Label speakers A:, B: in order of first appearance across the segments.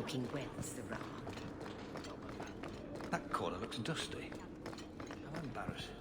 A: looking well, Sirrah.
B: That corner looks dusty. How embarrassing.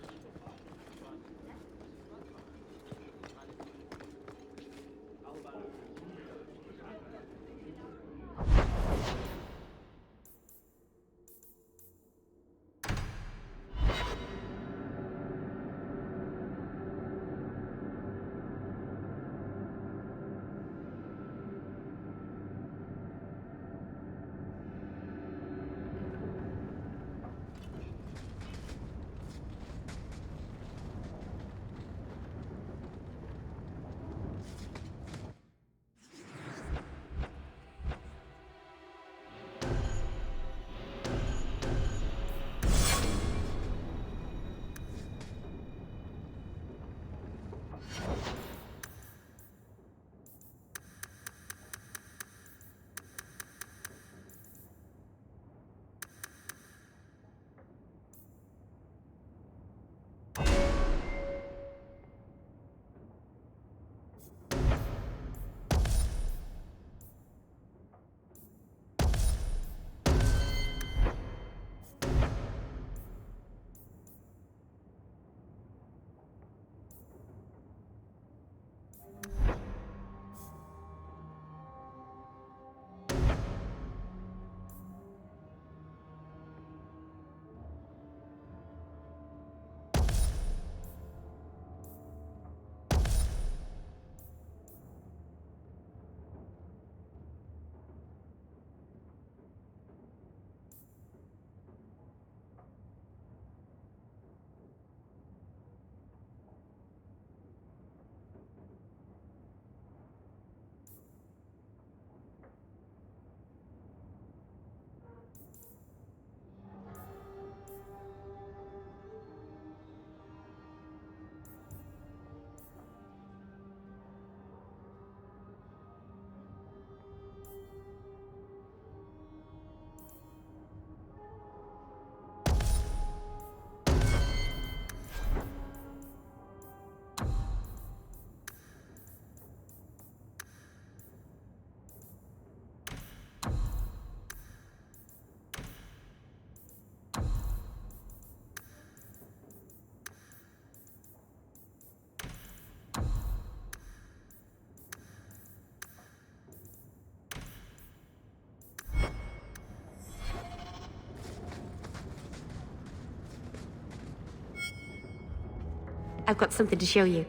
C: I've got something to show you.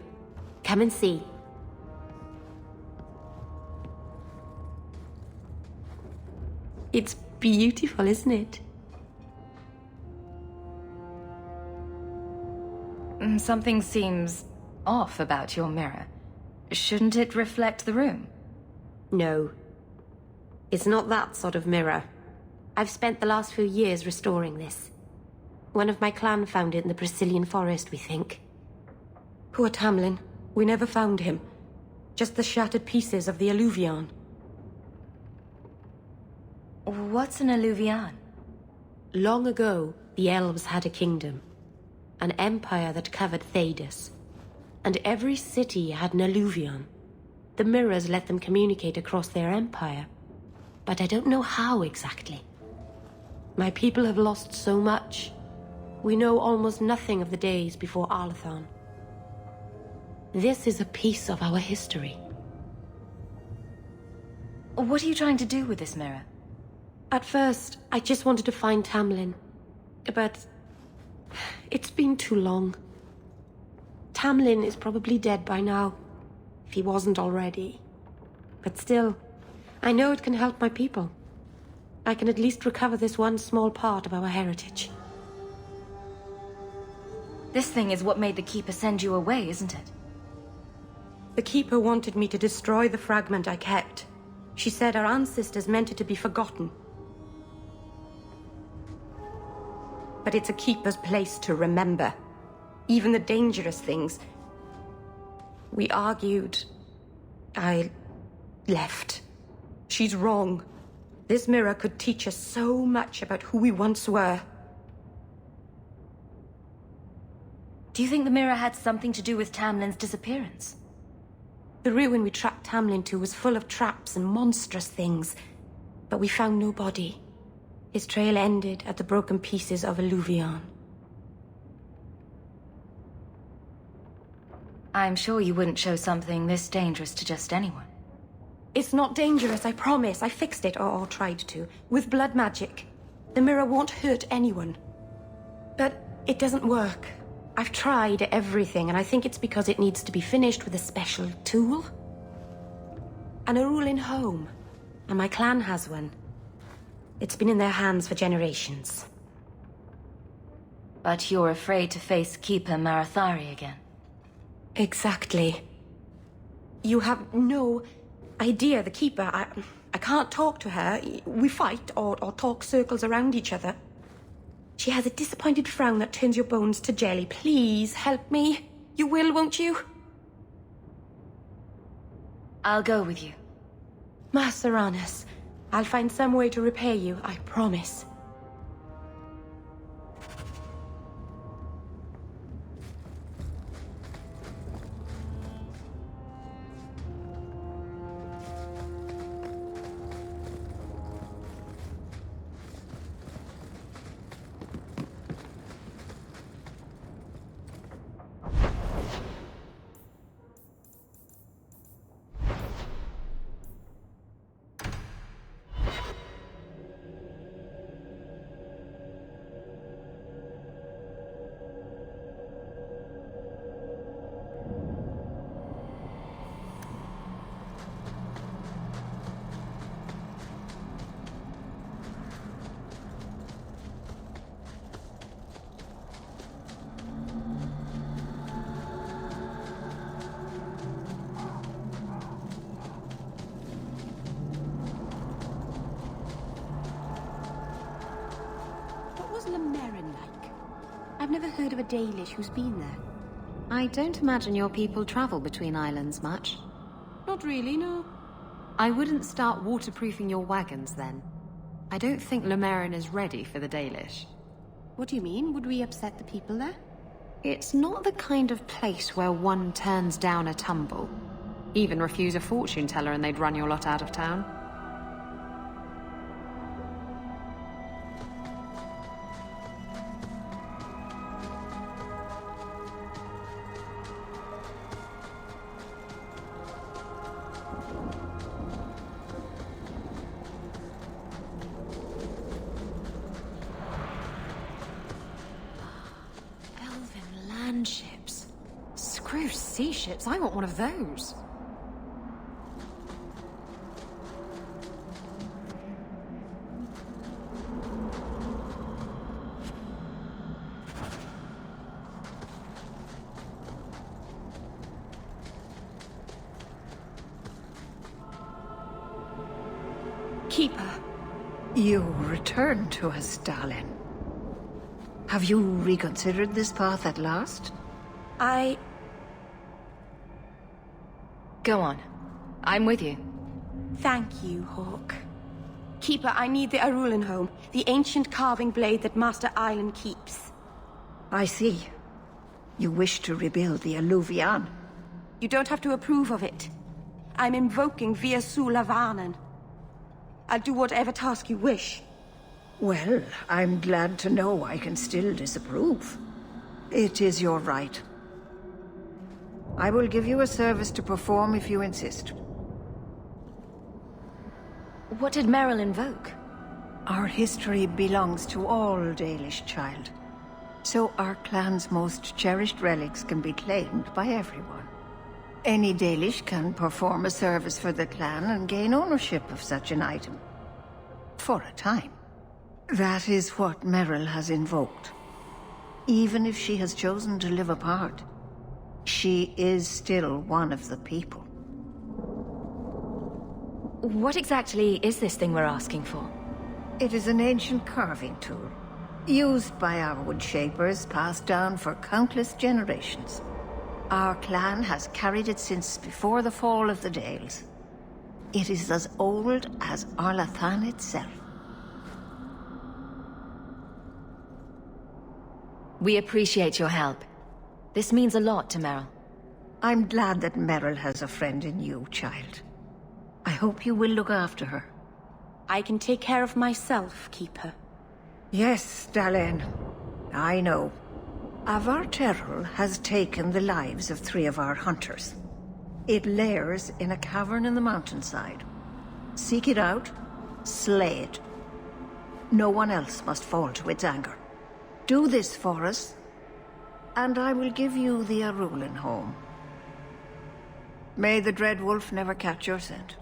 C: Come and see. It's beautiful, isn't it?
D: Something seems off about your mirror. Shouldn't it reflect the room?
C: No. It's not that sort of mirror. I've spent the last few years restoring this. One of my clan found it in the Brazilian forest, we think. Poor Tamlin. We never found him. Just the shattered pieces of the eluvian.
D: What's an eluvian?
C: Long ago, the elves had a kingdom. An empire that covered Thedas. And every city had an eluvian. The mirrors let them communicate across their empire. But I don't know how exactly. My people have lost so much. We know almost nothing of the days before Arlathan. This is a piece of our history.
D: What are you trying to do with this mirror?
C: At first, I just wanted to find Tamlin. But it's been too long. Tamlin is probably dead by now, if he wasn't already. But still, I know it can help my people. I can at least recover this one small part of our heritage.
D: This thing is what made the Keeper send you away, isn't it?
C: The Keeper wanted me to destroy the fragment I kept. She said our ancestors meant it to be forgotten. But it's a Keeper's place to remember. Even the dangerous things. We argued. I left. She's wrong. This mirror could teach us so much about who we once were.
D: Do you think the mirror had something to do with Tamlin's disappearance?
C: The ruin we tracked Tamlin to was full of traps and monstrous things. but we found no body. His trail ended at the broken pieces of eluvian.
D: I'm sure you wouldn't show something this dangerous to just anyone.
C: It's not dangerous, I promise. I fixed it, or tried to, with blood magic. The mirror won't hurt anyone. But it doesn't work. I've tried everything, and I think it's because it needs to be finished with a special tool. An Erulian home, and my clan has one. It's been in their hands for generations.
D: But you're afraid to face Keeper Marathari again.
C: Exactly. You have no idea, the Keeper. I can't talk to her. We fight or talk circles around each other. She has a disappointed frown that turns your bones to jelly. Please, help me. You will, won't you?
D: I'll go with you.
C: Master Arnus, I'll find some way to repay you, I promise.
A: I've never heard of a Dalish who's been there.
E: I don't imagine your people travel between islands much.
A: Not really, no.
E: I wouldn't start waterproofing your wagons then. I don't think Lemerin is ready for the Dalish.
A: What do you mean? Would we upset the people there?
E: It's not the kind of place where one turns down a tumble. Even refuse a fortune teller and they'd run your lot out of town.
A: Ships. Screw sea ships, I want one of those.
C: Keeper.
F: You returned to us, darling. Have you reconsidered this path at last?
D: Go on. I'm with you.
C: Thank you, Hawk. Keeper, I need the Erulian home, the ancient carving blade that Master Island keeps.
F: I see. You wish to rebuild the eluvian.
C: You don't have to approve of it. I'm invoking Via Sula Varnen. I'll do whatever task you wish.
F: Well, I'm glad to know I can still disapprove. It is your right. I will give you a service to perform if you insist.
D: What did Merrill invoke?
F: Our history belongs to all Dalish, child. So our clan's most cherished relics can be claimed by everyone. Any Dalish can perform a service for the clan and gain ownership of such an item. For a time. That is what Merrill has invoked. Even if she has chosen to live apart, she is still one of the people.
D: What exactly is this thing we're asking for?
F: It is an ancient carving tool, used by our wood shapers, passed down for countless generations. Our clan has carried it since before the fall of the Dales. It is as old as Arlathan itself.
D: We appreciate your help. This means a lot to Merrill.
F: I'm glad that Merrill has a friend in you, child. I hope you will look after her.
C: I can take care of myself, Keeper.
F: Yes, Dalen. I know. A varterral has taken the lives of 3 of our hunters. It lairs in a cavern in the mountainside. Seek it out, slay it. No one else must fall to its anger. Do this for us, and I will give you the Arulin home. May the Dread Wolf never catch your scent.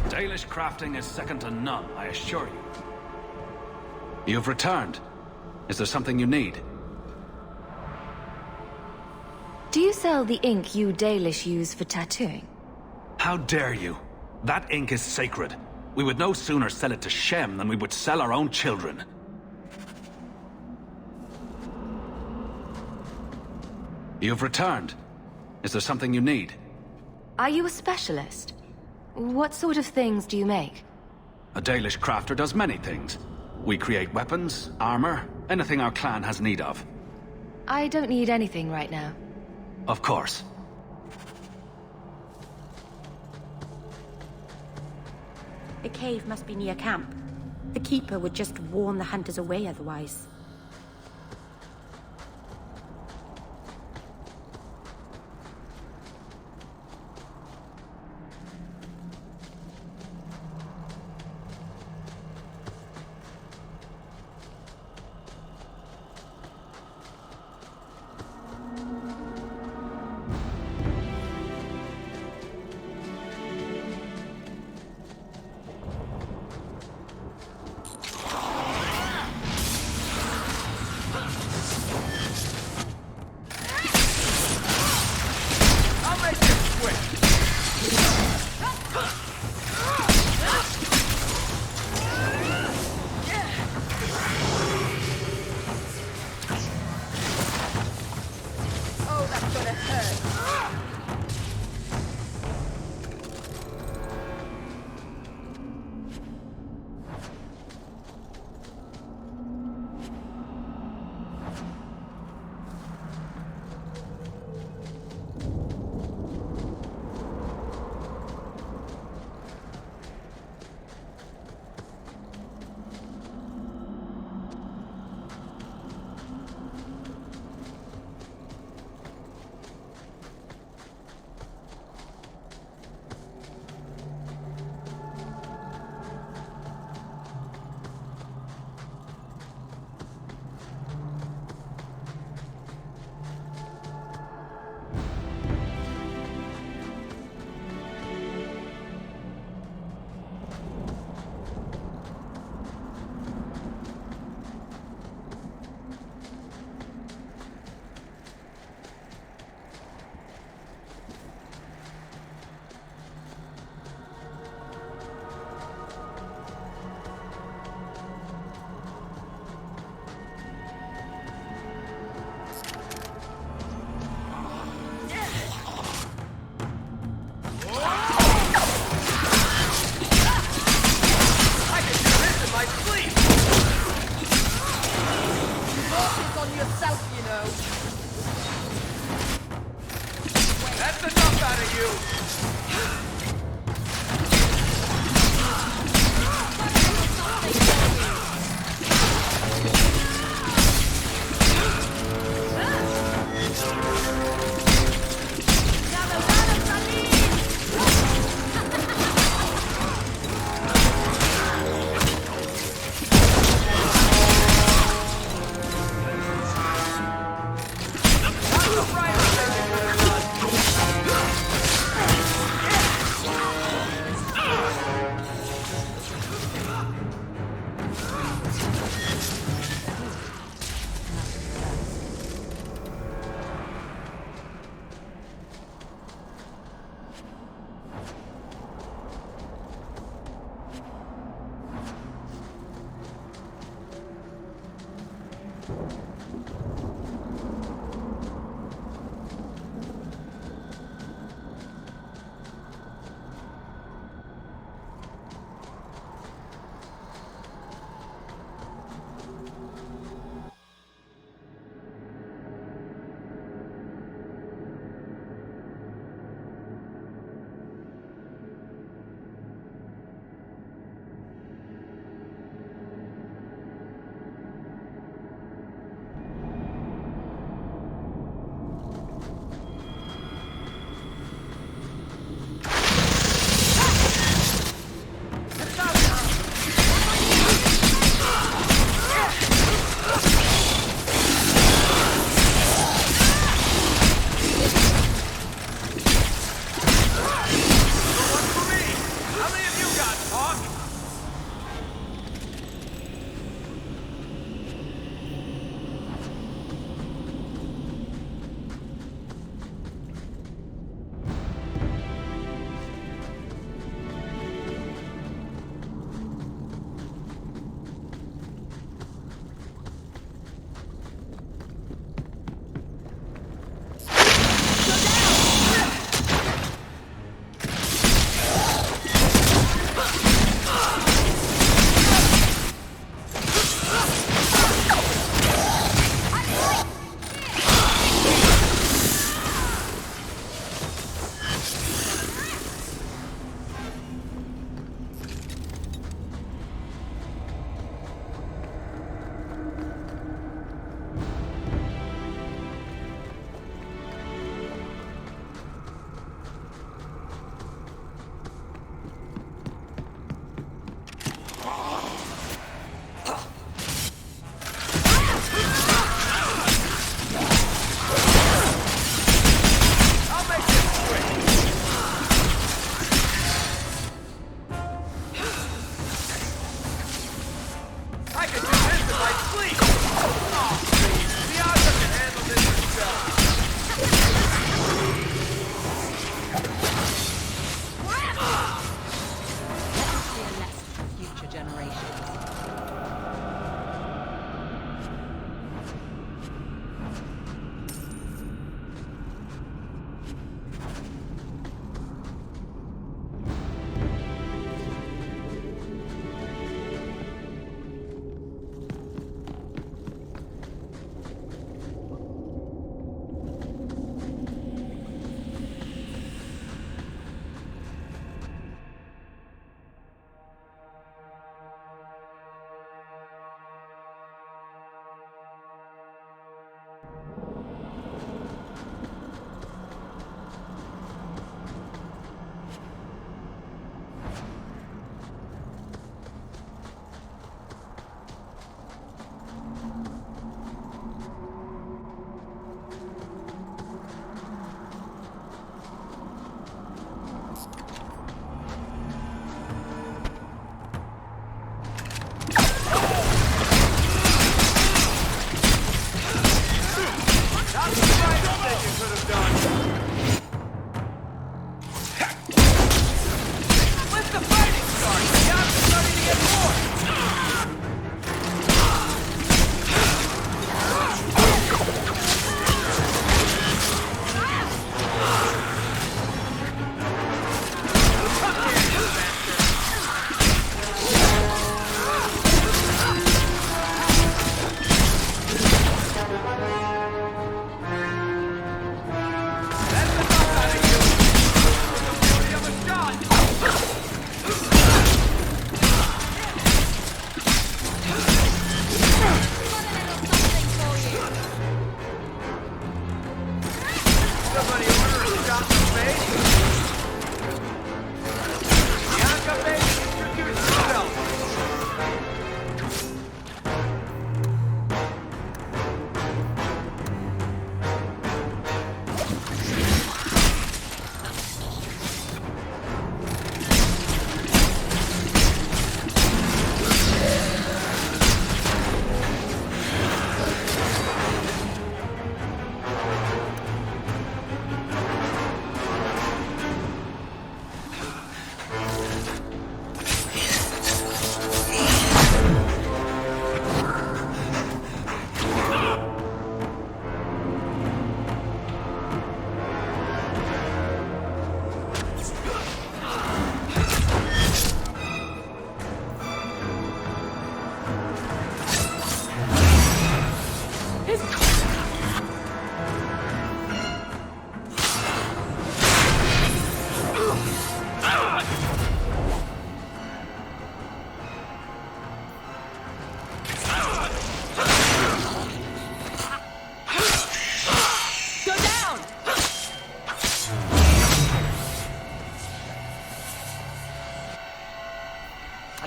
B: Dalish crafting is second to none, I assure you. You've returned. Is there something you need?
D: Do you sell the ink you Dalish use for tattooing?
B: How dare you? That ink is sacred. We would no sooner sell it to Shem than we would sell our own children. You've returned. Is there something you need?
D: Are you a specialist? What sort of things do you make?
B: A Dalish crafter does many things. We create weapons, armor, anything our clan has need of.
D: I don't need anything right now.
B: Of course.
C: The cave must be near camp. The Keeper would just warn the hunters away otherwise.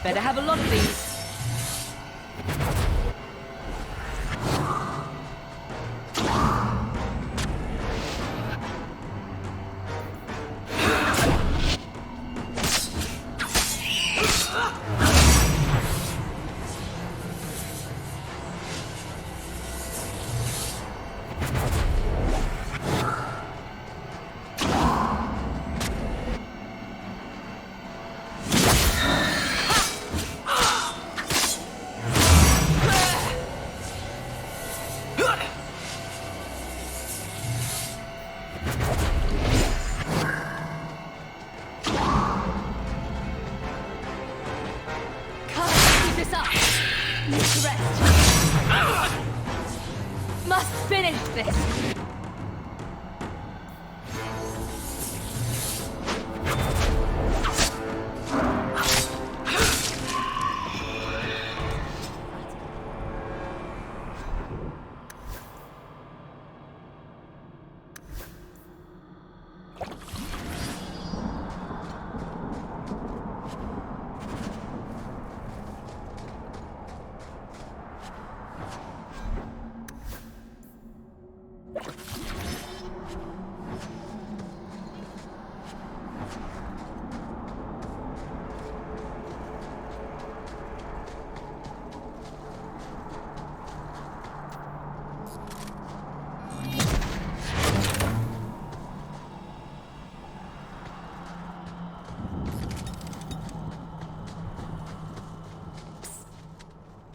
D: Better have a lot of these.
A: Must finish this!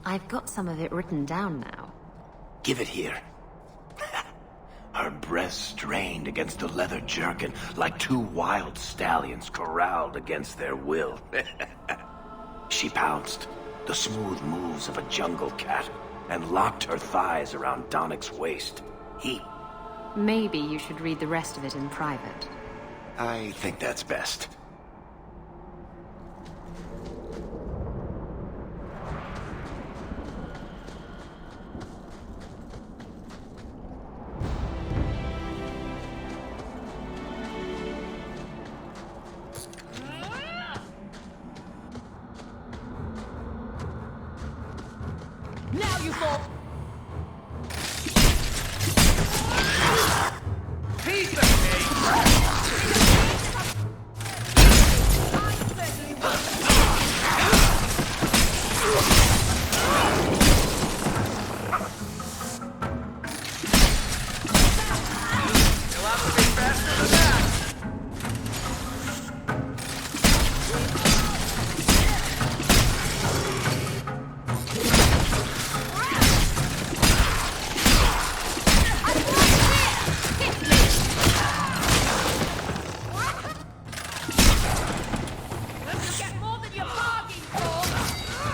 E: I've got some of it written down now.
G: Give it here. Her breasts strained against the leather jerkin like two wild stallions corralled against their will. She pounced, the smooth moves of a jungle cat, and locked her thighs around Donnick's waist.
E: Maybe you should read the rest of it in private.
G: I think that's best.
A: Now you fall!
B: Piece of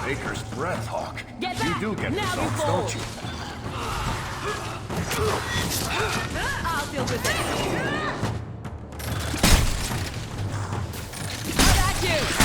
G: Baker's breath, Hawk.
A: Get back!
G: You do get
A: Now
G: results,
A: you
G: don't you?
A: I'll deal with this! How about you?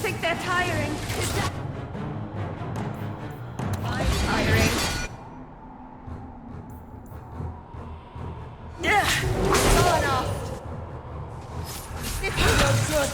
H: think they're tiring. I'm tiring. Not enough. This is no good.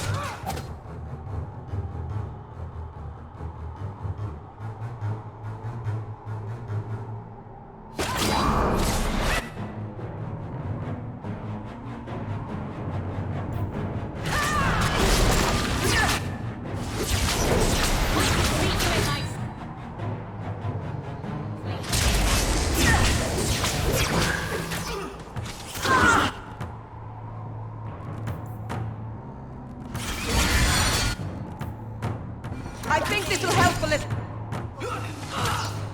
H: I think this will help a little.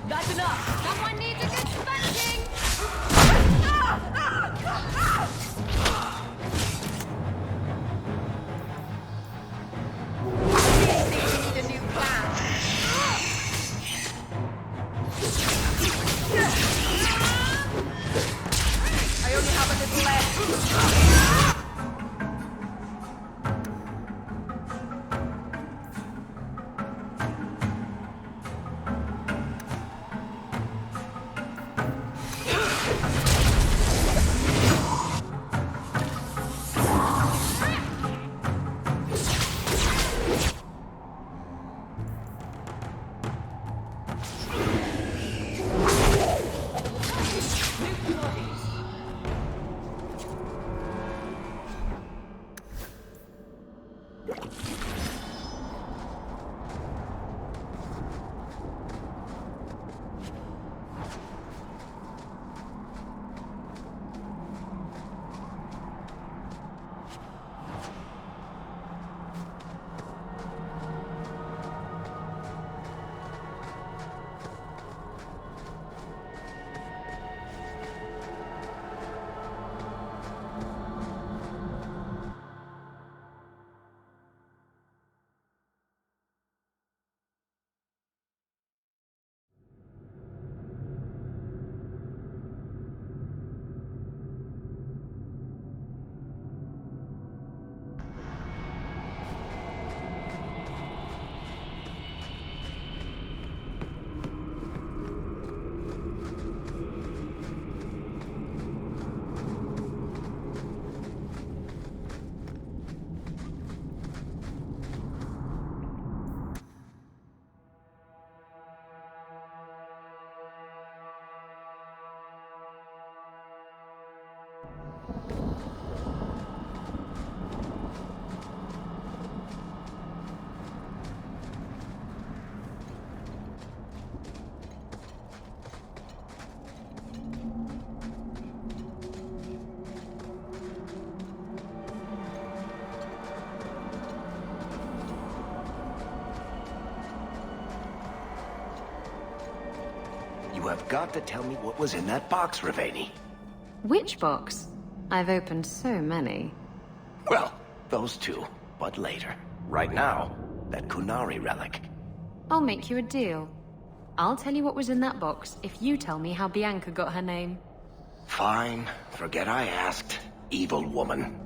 H: That's enough. Someone needs a good spanking. I really think we need a new plan. I only have a little left.
G: You have got to tell me what was in that box, Raveni.
E: Which box? I've opened so many.
G: Well, those two, but later. Right now, that Qunari relic.
E: I'll make you a deal. I'll tell you what was in that box if you tell me how Bianca got her name.
G: Fine, forget I asked. Evil woman.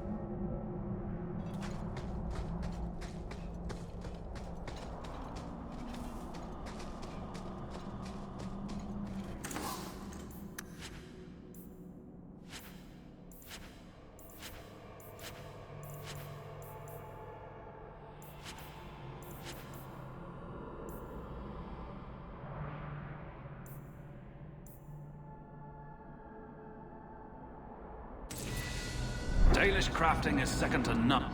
B: Dalish crafting is second to none.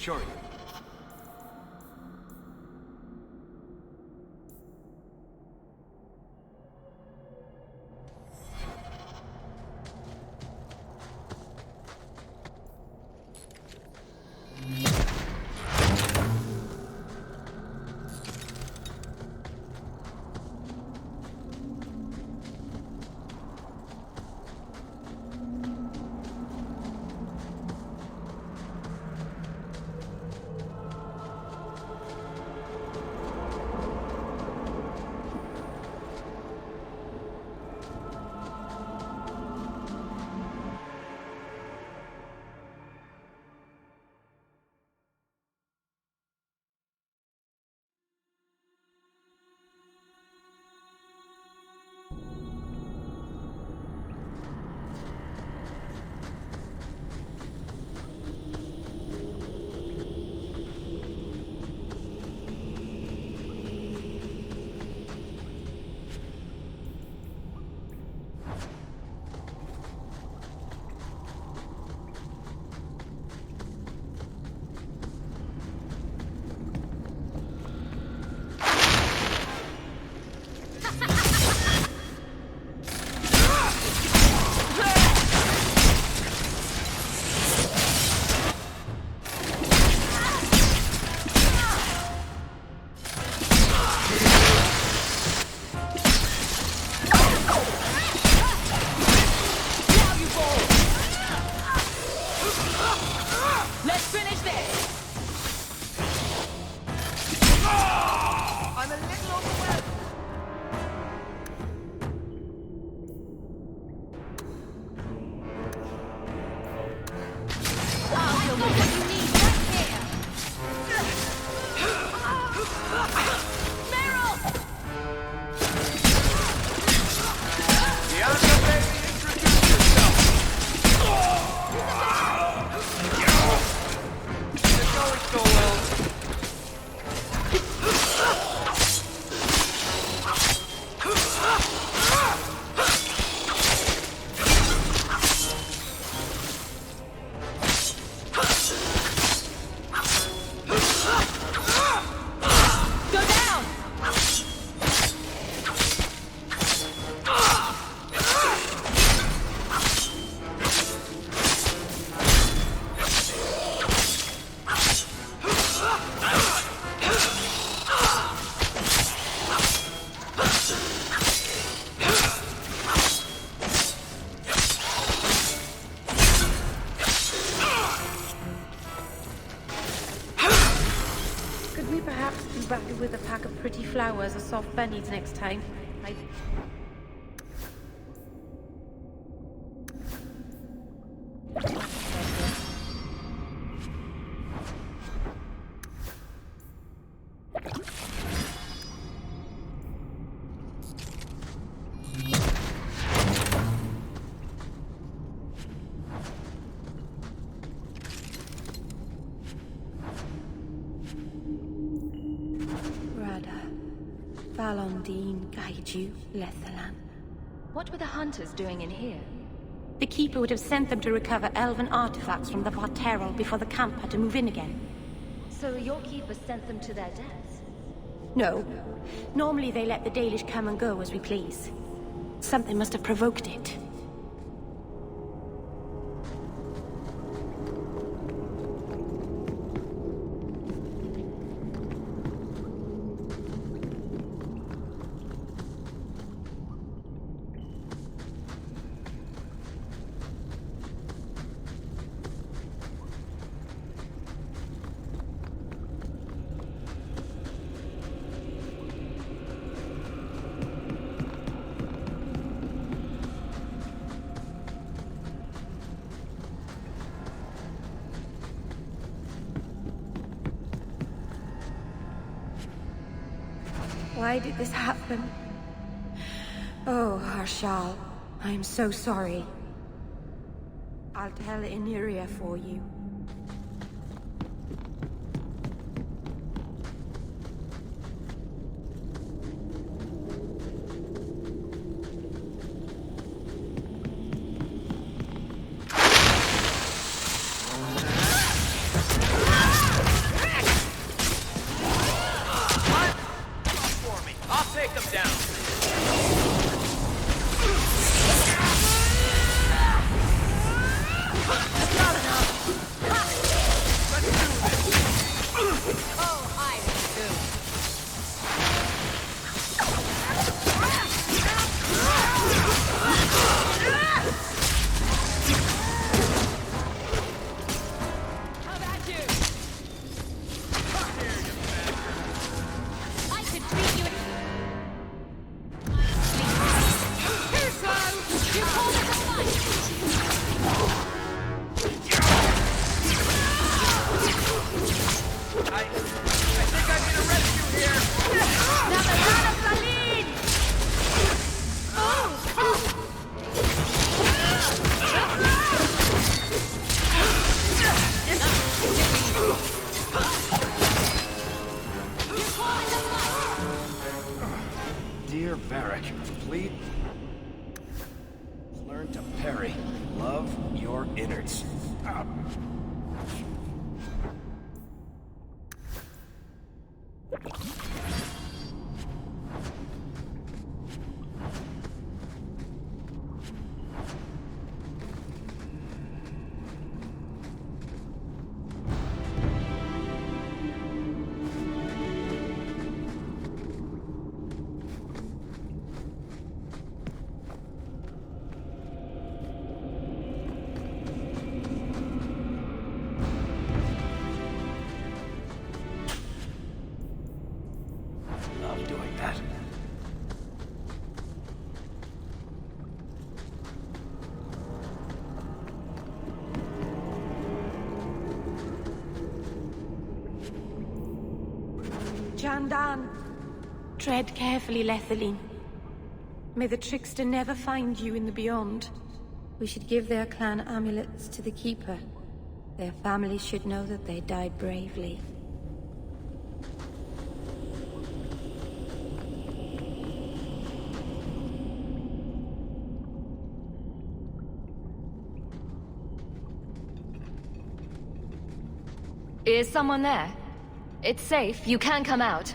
B: assure you.
C: With a pack of pretty flowers or soft bunnies next time.
D: What were the hunters doing in here?
C: The Keeper would have sent them to recover elven artifacts from the varterral before the camp had to move in again.
D: So your keeper sent them to their deaths?
C: No. Normally they let the Dalish come and go as we please. Something must have provoked it. Why did this happen? Oh, Harshal, I am so sorry. I'll tell Inuria for you.
I: Please learn to parry. Love your innards.
G: Love doing that.
C: Jandan! Tread carefully, Lethaline. May the trickster never find you in the beyond. We should give their clan amulets to the Keeper. Their families should know that they died bravely.
D: Is someone there? It's safe. You can come out.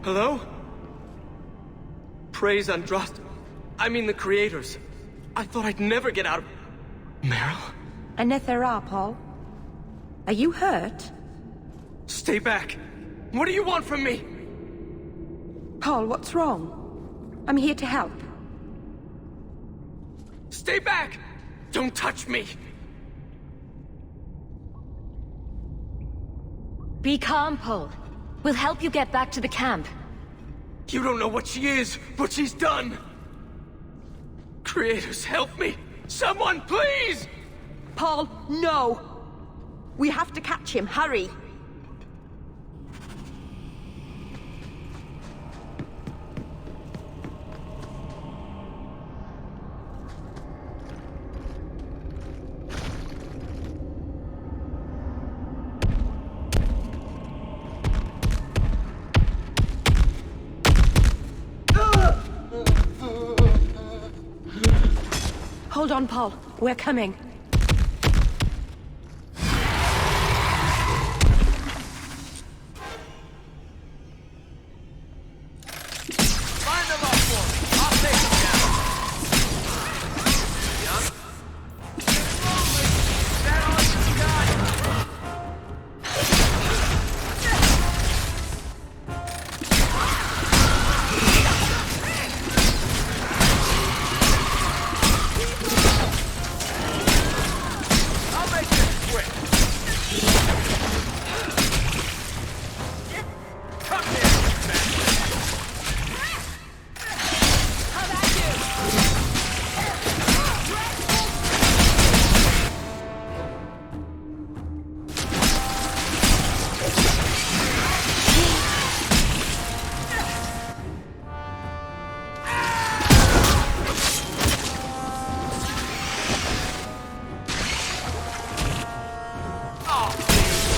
J: Hello? Praise Andraste. I mean the creators. I thought I'd never get out of... Meryl?
C: Anethera, Paul. Are you hurt?
J: Stay back. What do you want from me?
C: Paul, what's wrong? I'm here to help.
J: Stay back! Don't touch me!
D: Be calm, Paul. We'll help you get back to the camp.
J: You don't know what she is, what she's done! Creators, help me! Someone, please!
H: Paul, no! We have to catch him. Hurry!
C: Hold on, Paul. We're coming.
J: Find them up for me! I'll take them down! Young? Get rolling! That all you got! I'll make this quick! Come here, man!
H: How about you?
J: Oh,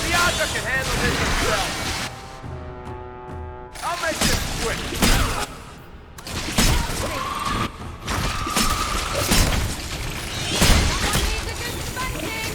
J: the Adra can handle this himself. I'll make this quick.
H: Someone needs a good spanking!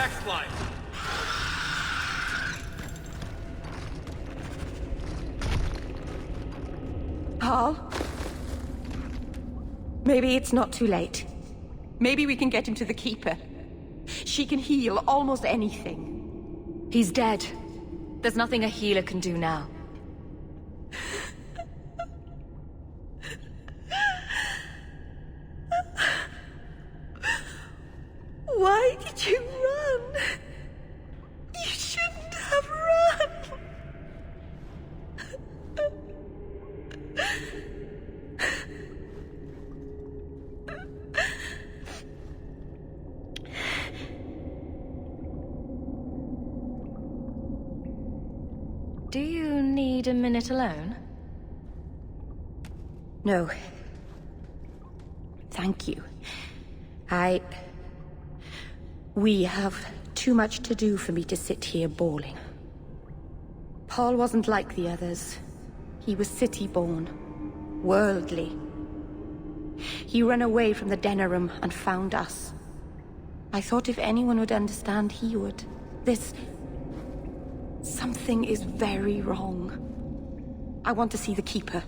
J: backslide.
H: Paul? Maybe it's not too late. Maybe we can get him to the Keeper. She can heal almost anything.
D: He's dead. There's nothing a healer can do now.
H: Why did you run? You shouldn't have run.
D: Do you need a minute alone?
C: No. Thank you. We have too much to do for me to sit here bawling. Paul wasn't like the others. He was city-born, worldly. He ran away from the Denerim and found us. I thought if anyone would understand, he would. Something is very wrong. I want to see the Keeper.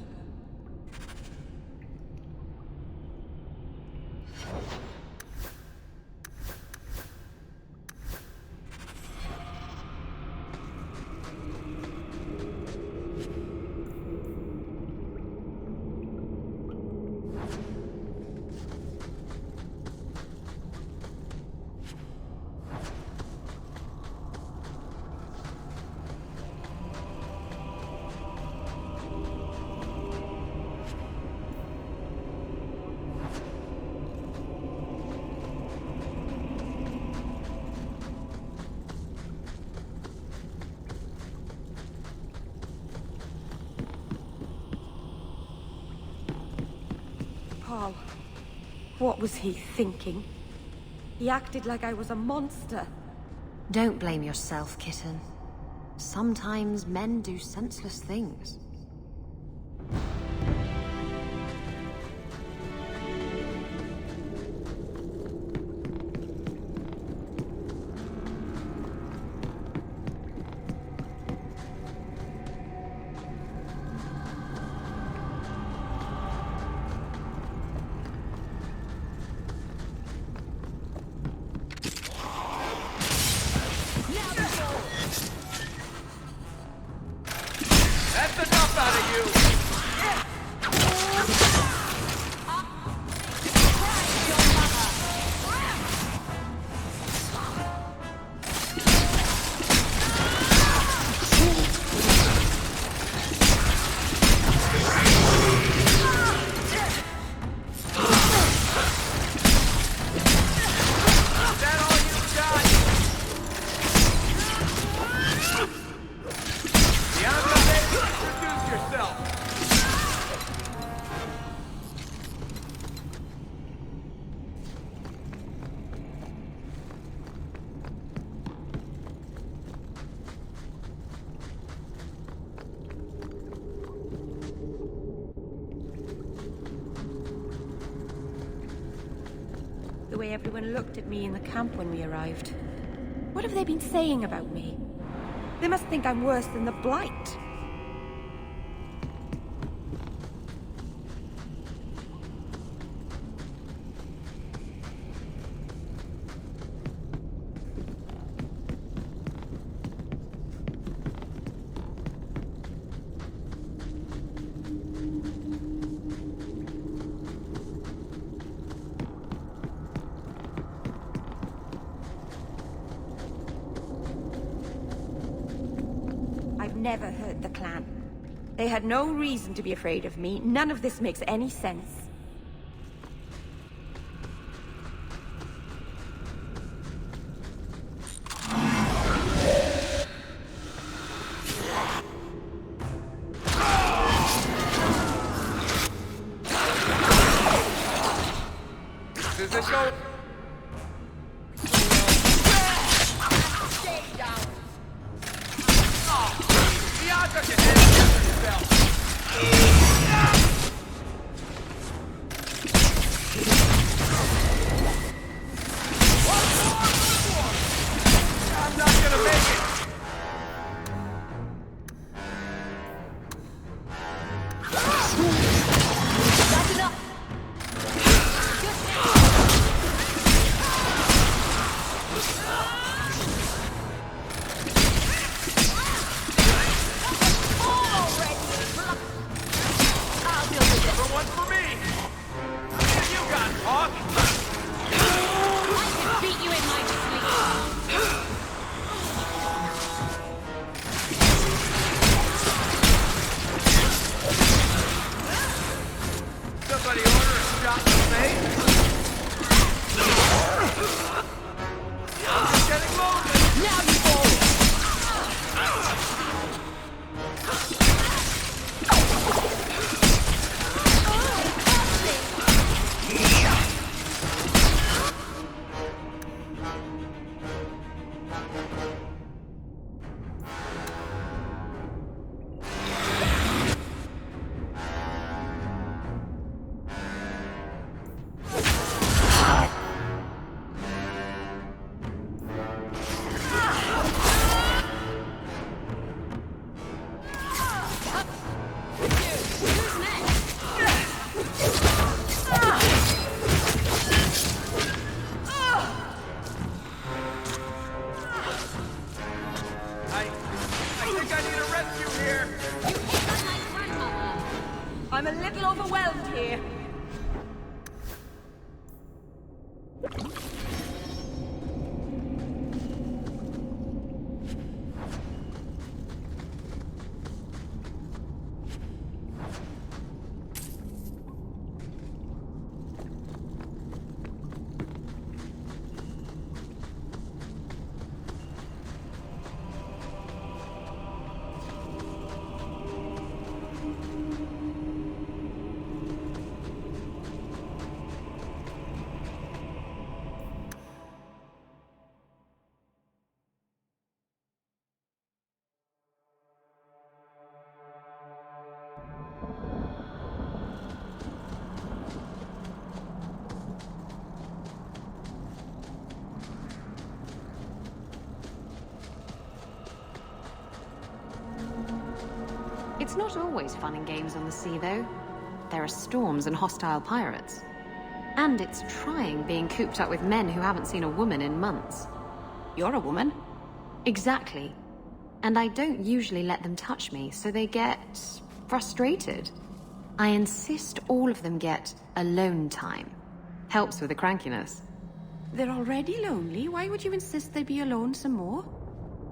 H: Paul, what was he thinking? He acted like I was a monster.
E: Don't blame yourself, kitten. Sometimes men do senseless things.
J: That's enough out of you!
H: The way everyone looked at me in the camp when we arrived. What have they been saying about me? They must think I'm worse than the Blight. I've never hurt the clan. They had no reason to be afraid of me. None of this makes any sense.
J: Does it go?
H: I'm a little overwhelmed here.
E: It's not always fun and games on the sea, though. There are storms and hostile pirates. And it's trying being cooped up with men who haven't seen a woman in months.
H: You're a woman.
E: Exactly. And I don't usually let them touch me, so they get frustrated. I insist all of them get alone time. Helps with the crankiness.
H: They're already lonely. Why would you insist they be alone some more?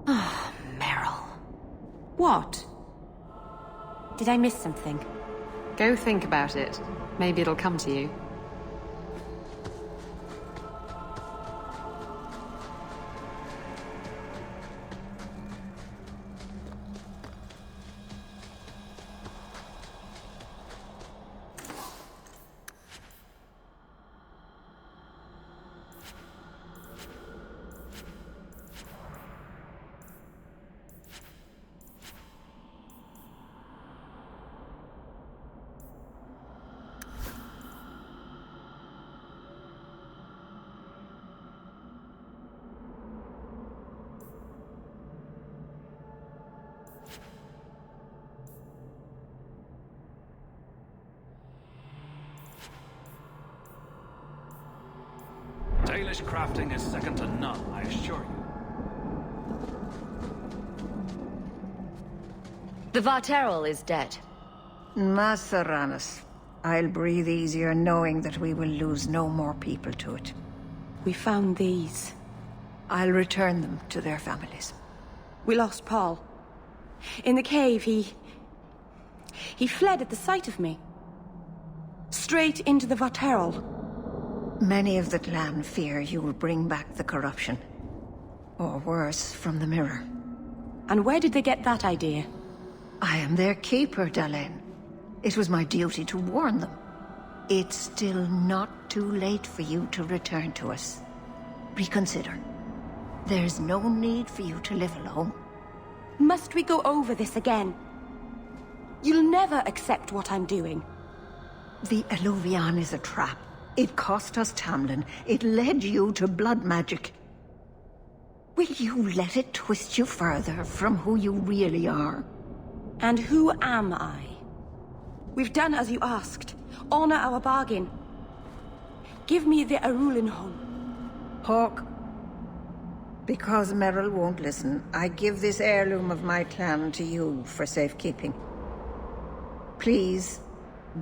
E: Oh, Meryl.
H: What? Did I miss something?
E: Go think about it. Maybe it'll come to you.
B: Dalish crafting is second to none, I assure you.
D: The varterral is dead.
F: Masaranas. I'll breathe easier knowing that we will lose no more people to it.
H: We found these.
F: I'll return them to their families.
H: We lost Paul. In the cave, he fled at the sight of me. Straight into the varterral.
F: Many of the clan fear you will bring back the corruption. Or worse, from the mirror.
H: And where did they get that idea?
F: I am their keeper, Dalen. It was my duty to warn them. It's still not too late for you to return to us. Reconsider. There's no need for you to live alone.
H: Must we go over this again? You'll never accept what I'm doing.
F: The eluvian is a trap. It cost us Tamlin. It led you to blood magic. Will you let it twist you further from who you really are?
H: And who am I? We've done as you asked. Honor our bargain. Give me the Arulin home.
F: Hawk. Because Meryl won't listen, I give this heirloom of my clan to you for safekeeping. Please,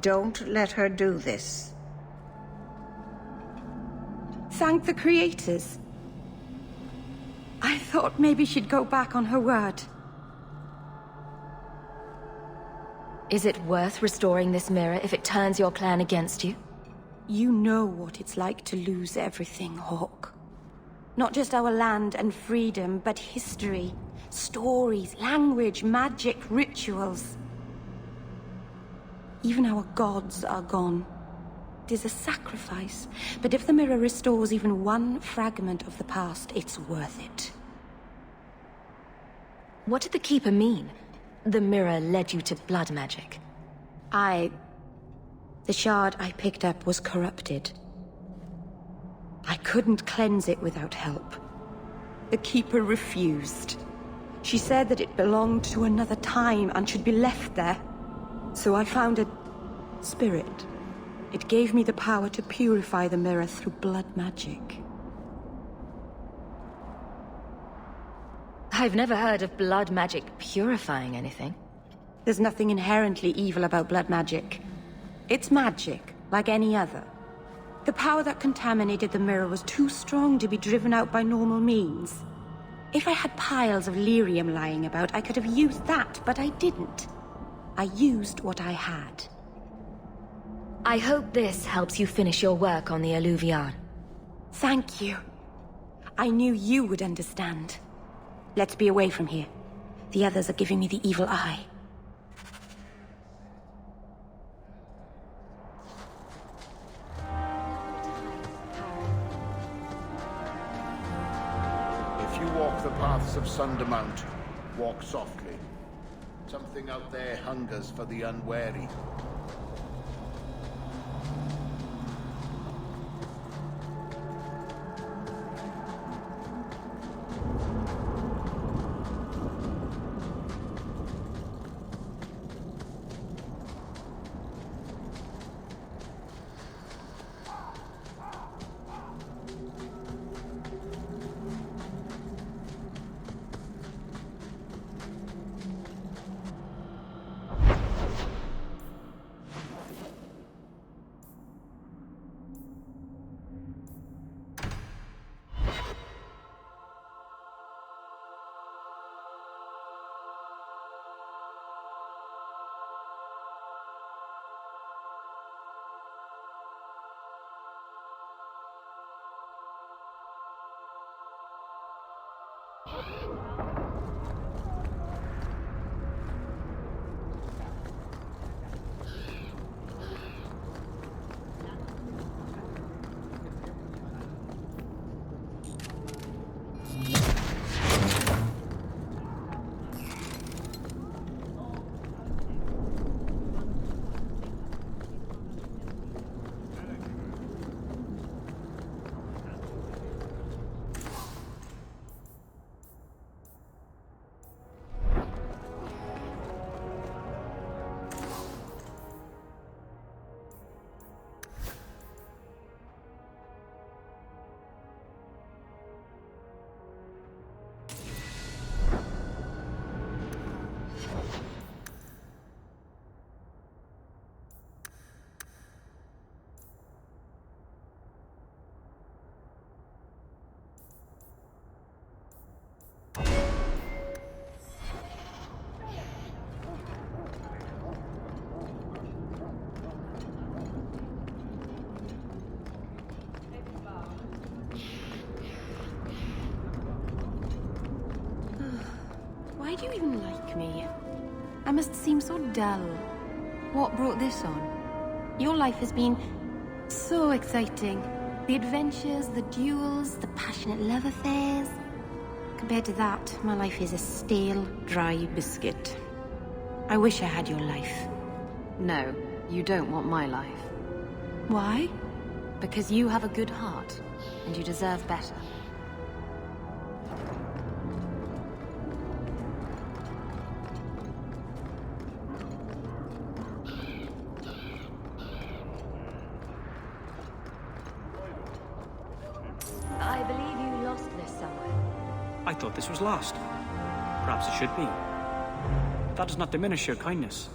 F: don't let her do this.
H: Thank the creators. I thought maybe she'd go back on her word.
D: Is it worth restoring this mirror if it turns your clan against you?
H: You know what it's like to lose everything, Hawk. Not just our land and freedom, but history, stories, language, magic, rituals. Even our gods are gone. It is a sacrifice, but if the mirror restores even one fragment of the past, it's worth it.
D: What did the Keeper mean? The mirror led you to blood magic.
H: The shard I picked up was corrupted. I couldn't cleanse it without help. The Keeper refused. She said that it belonged to another time and should be left there. So I found a spirit. It gave me the power to purify the mirror through blood magic.
D: I've never heard of blood magic purifying anything.
H: There's nothing inherently evil about blood magic. It's magic, like any other. The power that contaminated the mirror was too strong to be driven out by normal means. If I had piles of lyrium lying about, I could have used that, but I didn't. I used what I had.
D: I hope this helps you finish your work on the eluvian.
H: Thank you. I knew you would understand. Let's be away from here. The others are giving me the evil eye.
K: If you walk the paths of Sunder Mount, walk softly. Something out there hungers for the unwary.
E: Why do you even like me? I must seem so dull. What brought this on? Your life has been so exciting. The adventures, the duels, the passionate love affairs. Compared to that, my life is a stale, dry biscuit. I wish I had your life. No, you don't want my life. Why? Because you have a good heart, and you deserve better.
D: I believe you lost this somewhere.
L: I thought this was lost. Perhaps it should be. That does not diminish your kindness.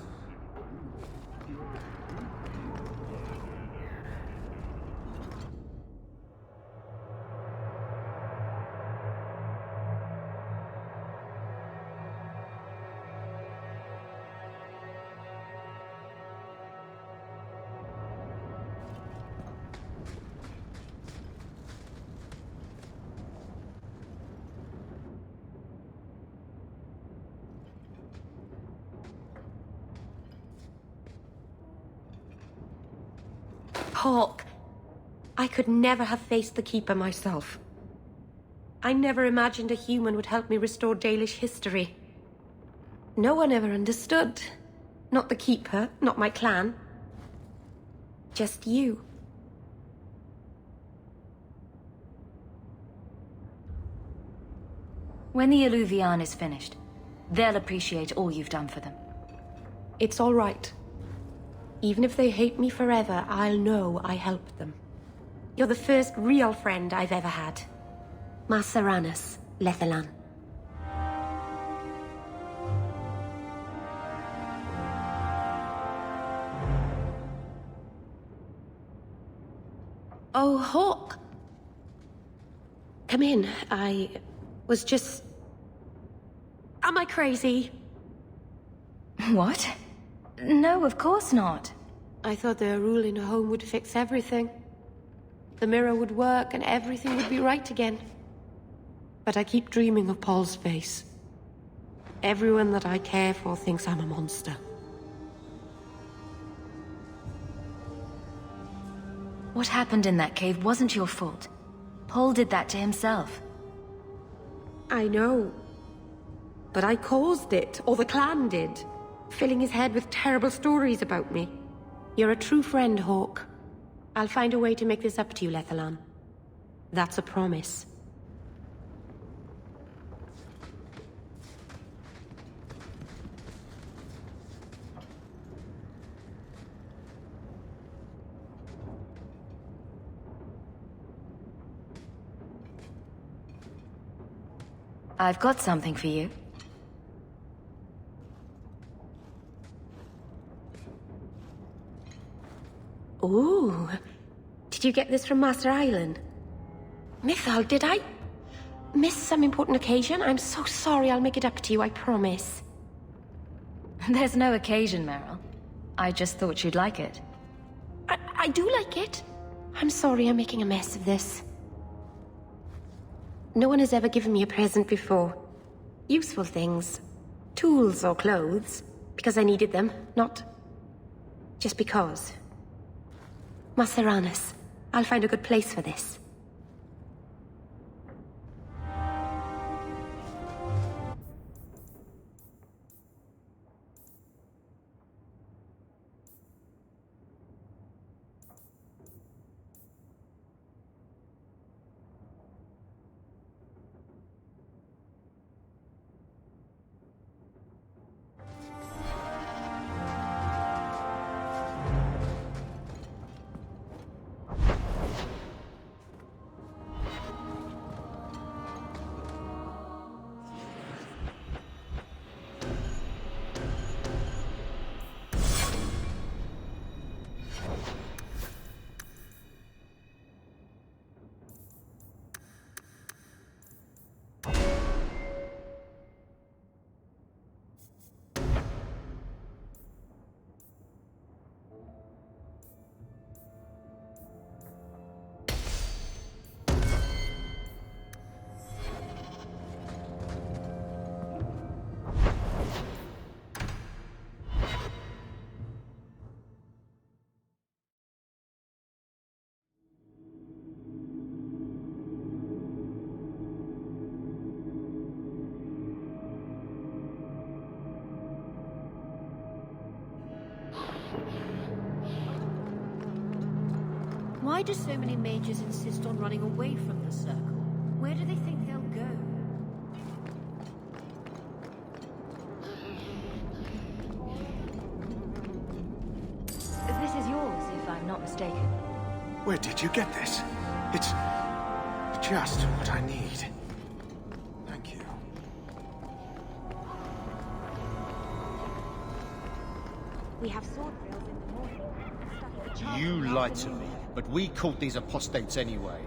C: Hawk, I could never have faced the Keeper myself. I never imagined a human would help me restore Dalish history. No one ever understood. Not the Keeper, not my clan. Just you.
D: When the eluvian is finished, they'll appreciate all you've done for them.
C: It's all right. Even if they hate me forever, I'll know I helped them. You're the first real friend I've ever had. Masaranas, Lethalan. Hawk! Come in. I was just... Am I crazy?
D: What? No, of course not.
C: I thought the rule in a home would fix everything. The mirror would work and everything would be right again. But I keep dreaming of Paul's face. Everyone that I care for thinks I'm a monster.
D: What happened in that cave wasn't your fault. Paul did that to himself.
C: I know. But I caused it, or the clan did. Filling his head with terrible stories about me. You're a true friend, Hawk. I'll find a way to make this up to you, Lethalan. That's a promise.
D: I've got something for you.
C: Ooh. Did you get this from Master Island? Mythal, did I miss some important occasion? I'm so sorry. I'll make it up to you, I promise.
D: There's no occasion, Meryl. I just thought you'd like it.
C: I do like it. I'm sorry I'm making a mess of this. No one has ever given me a present before. Useful things. Tools or clothes. Because I needed them, not just because. Maceranus, I'll find a good place for this.
M: Why do so many mages insist on running away from the circle? Where do they think they'll go?
D: This is yours, if I'm not mistaken.
N: Where did you get this? It's just what I need. Thank you.
M: We have sword drills in the morning.
O: You lied to me, but we caught these apostates anyway.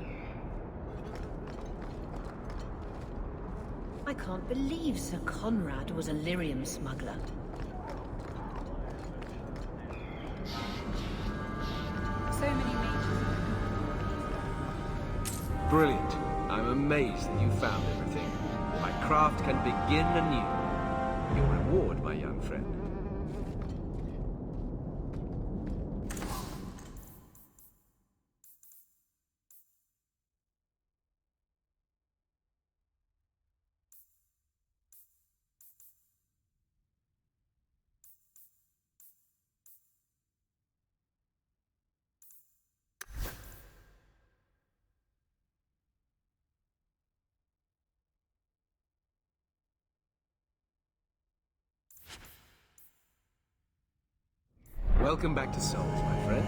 M: I can't believe Sir Conrad was a lyrium smuggler.
E: So many mages.
I: Brilliant. I'm amazed that you found everything. My craft can begin anew. Your reward, my young friend. Welcome back to Souls, my friend.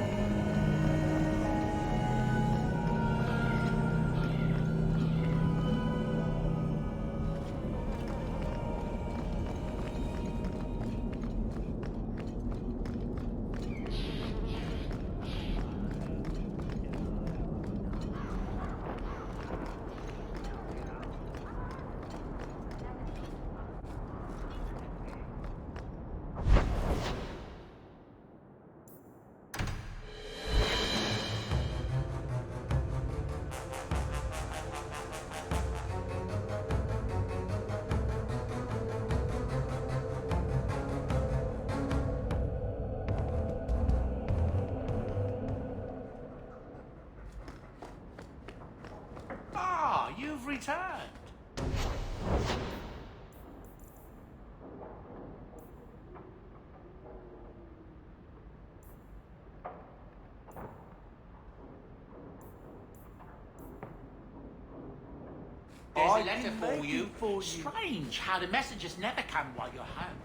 G: returned.
P: There's a letter for you. Strange how the messages never come while you're home.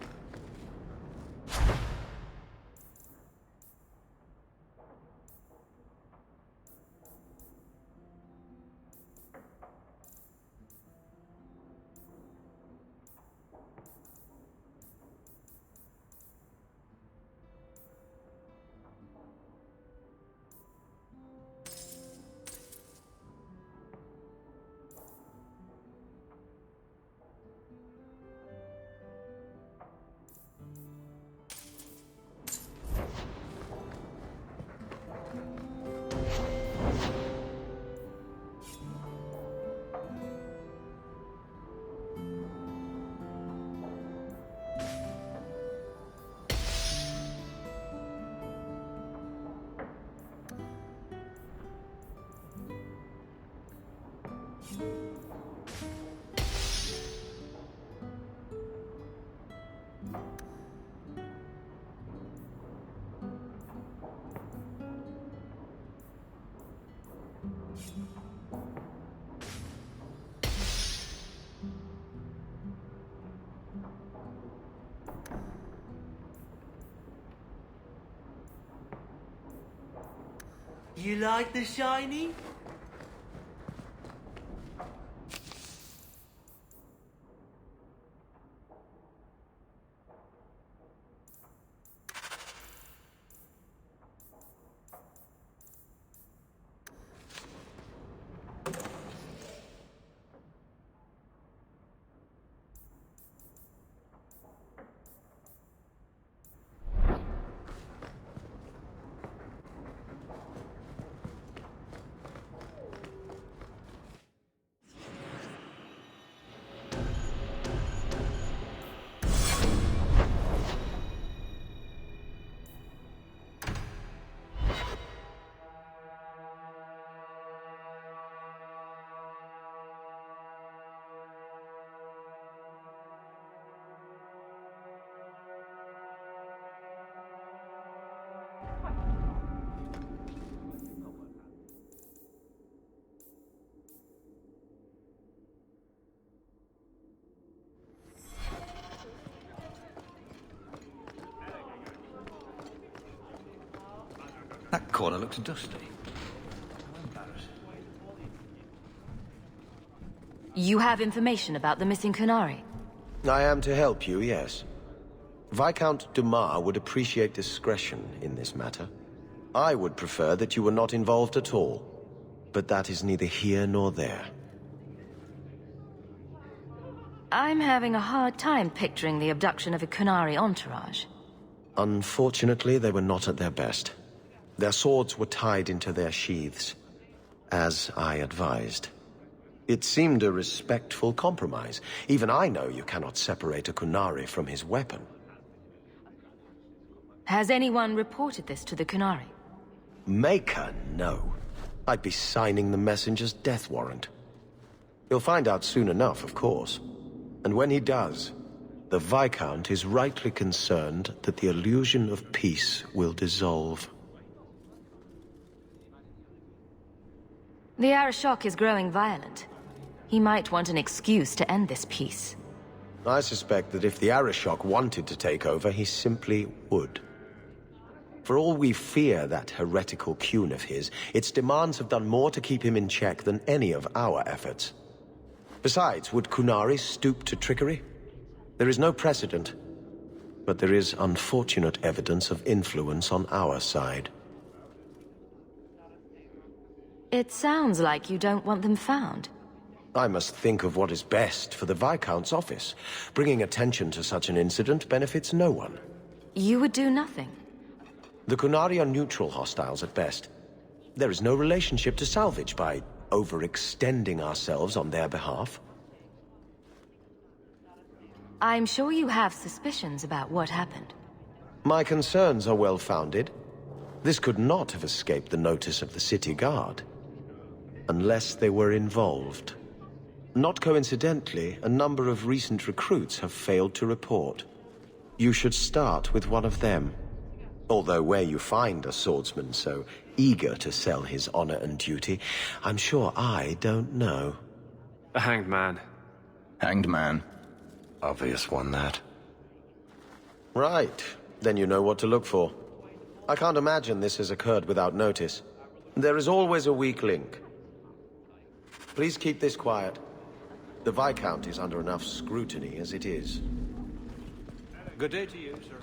P: You like the shiny?
B: That corner looks dusty.
D: You have information about the missing Qunari?
G: I am to help you, yes. Viscount Dumas would appreciate discretion in this matter. I would prefer that you were not involved at all, but that is neither here nor there.
D: I'm having a hard time picturing the abduction of a Qunari entourage.
G: Unfortunately, they were not at their best. Their swords were tied into their sheaths, as I advised. It seemed a respectful compromise. Even I know you cannot separate a Qunari from his weapon.
D: Has anyone reported this to the Qunari?
G: Maker, no. I'd be signing the messenger's death warrant. He'll find out soon enough, of course. And when he does, the Viscount is rightly concerned that the illusion of peace will dissolve.
D: The Arishok is growing violent. He might want an excuse to end this peace.
G: I suspect that if the Arishok wanted to take over, he simply would. For all we fear that heretical Qun of his, its demands have done more to keep him in check than any of our efforts. Besides, would Qunari stoop to trickery? There is no precedent, but there is unfortunate evidence of influence on our side.
D: It sounds like you don't want them found.
G: I must think of what is best for the Viscount's office. Bringing attention to such an incident benefits no one.
D: You would do nothing.
G: The Qunari are neutral hostiles at best. There is no relationship to salvage by overextending ourselves on their behalf.
D: I'm sure you have suspicions about what happened.
G: My concerns are well-founded. This could not have escaped the notice of the city guard. Unless they were involved.
Q: Not coincidentally, a number of recent recruits have failed to report. You should start with one of them. Although where you find a swordsman so eager to sell his honor and duty, I'm sure I don't know.
J: The Hanged Man.
G: Hanged Man. Obvious one, that.
Q: Right. Then you know what to look for. I can't imagine this has occurred without notice. There is always a weak link. Please keep this quiet. The Viscount is under enough scrutiny as it is.
B: Good day to you, sir.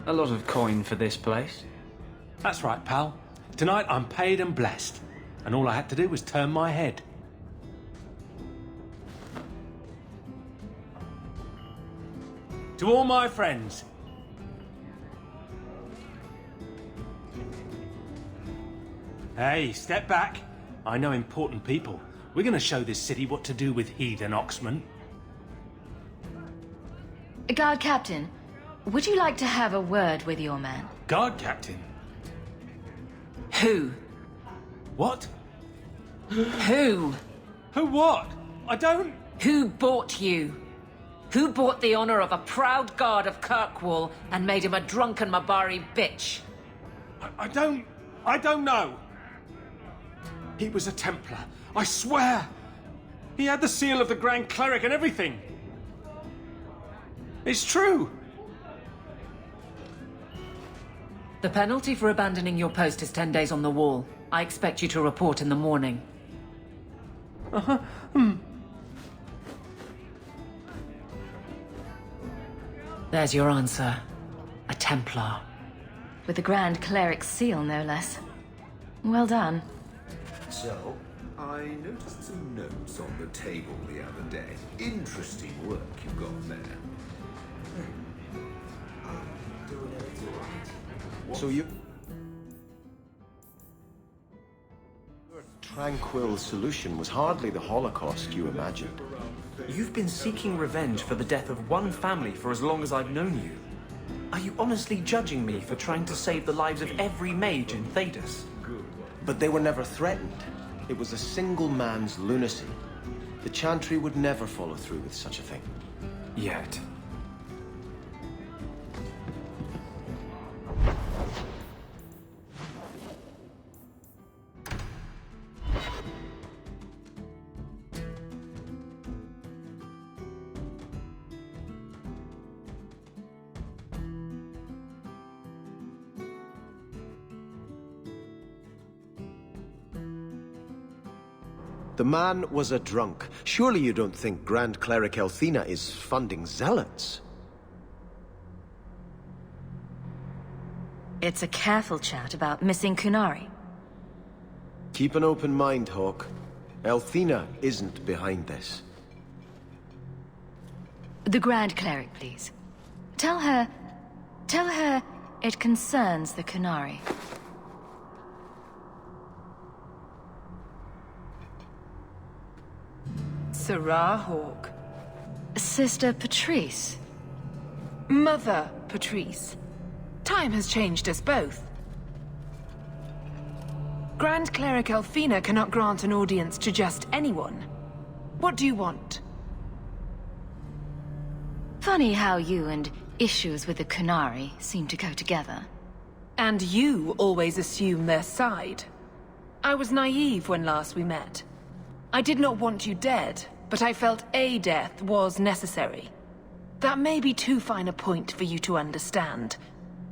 L: A lot of coin for this place.
R: That's right, pal. Tonight I'm paid and blessed, and all I had to do was turn my head. To all my friends. Hey, step back. I know important people. We're gonna show this city what to do with heathen oxmen.
D: Guard Captain, would you like to have a word with your man?
R: Guard Captain?
D: Who?
R: What?
D: Who?
R: Who what? I don't...
D: Who bought you? Who bought the honor of a proud guard of Kirkwall and made him a drunken Mabari bitch?
R: I don't know. He was a Templar, I swear. He had the seal of the Grand Cleric and everything. It's true.
D: The penalty for abandoning your post is 10 days on the wall. I expect you to report in the morning. There's your answer. A Templar. With the Grand Cleric's seal, no less. Well done.
S: So, I noticed some notes on the table the other day. Interesting work you've got there. Doing anything
Q: So you... Your tranquil solution was hardly the Holocaust you imagined.
J: You've been seeking revenge for the death of one family for as long as I've known you. Are you honestly judging me for trying to save the lives of every mage in Thedas?
Q: But they were never threatened. It was a single man's lunacy. The Chantry would never follow through with such a thing.
J: Yet.
Q: The man was a drunk. Surely you don't think Grand Cleric Elthina is funding zealots?
D: It's a careful chat about missing Qunari.
Q: Keep an open mind, Hawk. Elthina isn't behind this.
D: The Grand Cleric, please. Tell her it concerns the Qunari.
T: Sarah Hawk.
D: Sister Patrice.
T: Mother Patrice. Time has changed us both. Grand Cleric Elthina cannot grant an audience to just anyone. What do you want?
D: Funny how you and issues with the Qunari seem to go together.
T: And you always assume their side. I was naive when last we met. I did not want you dead, but I felt a death was necessary. That may be too fine a point for you to understand,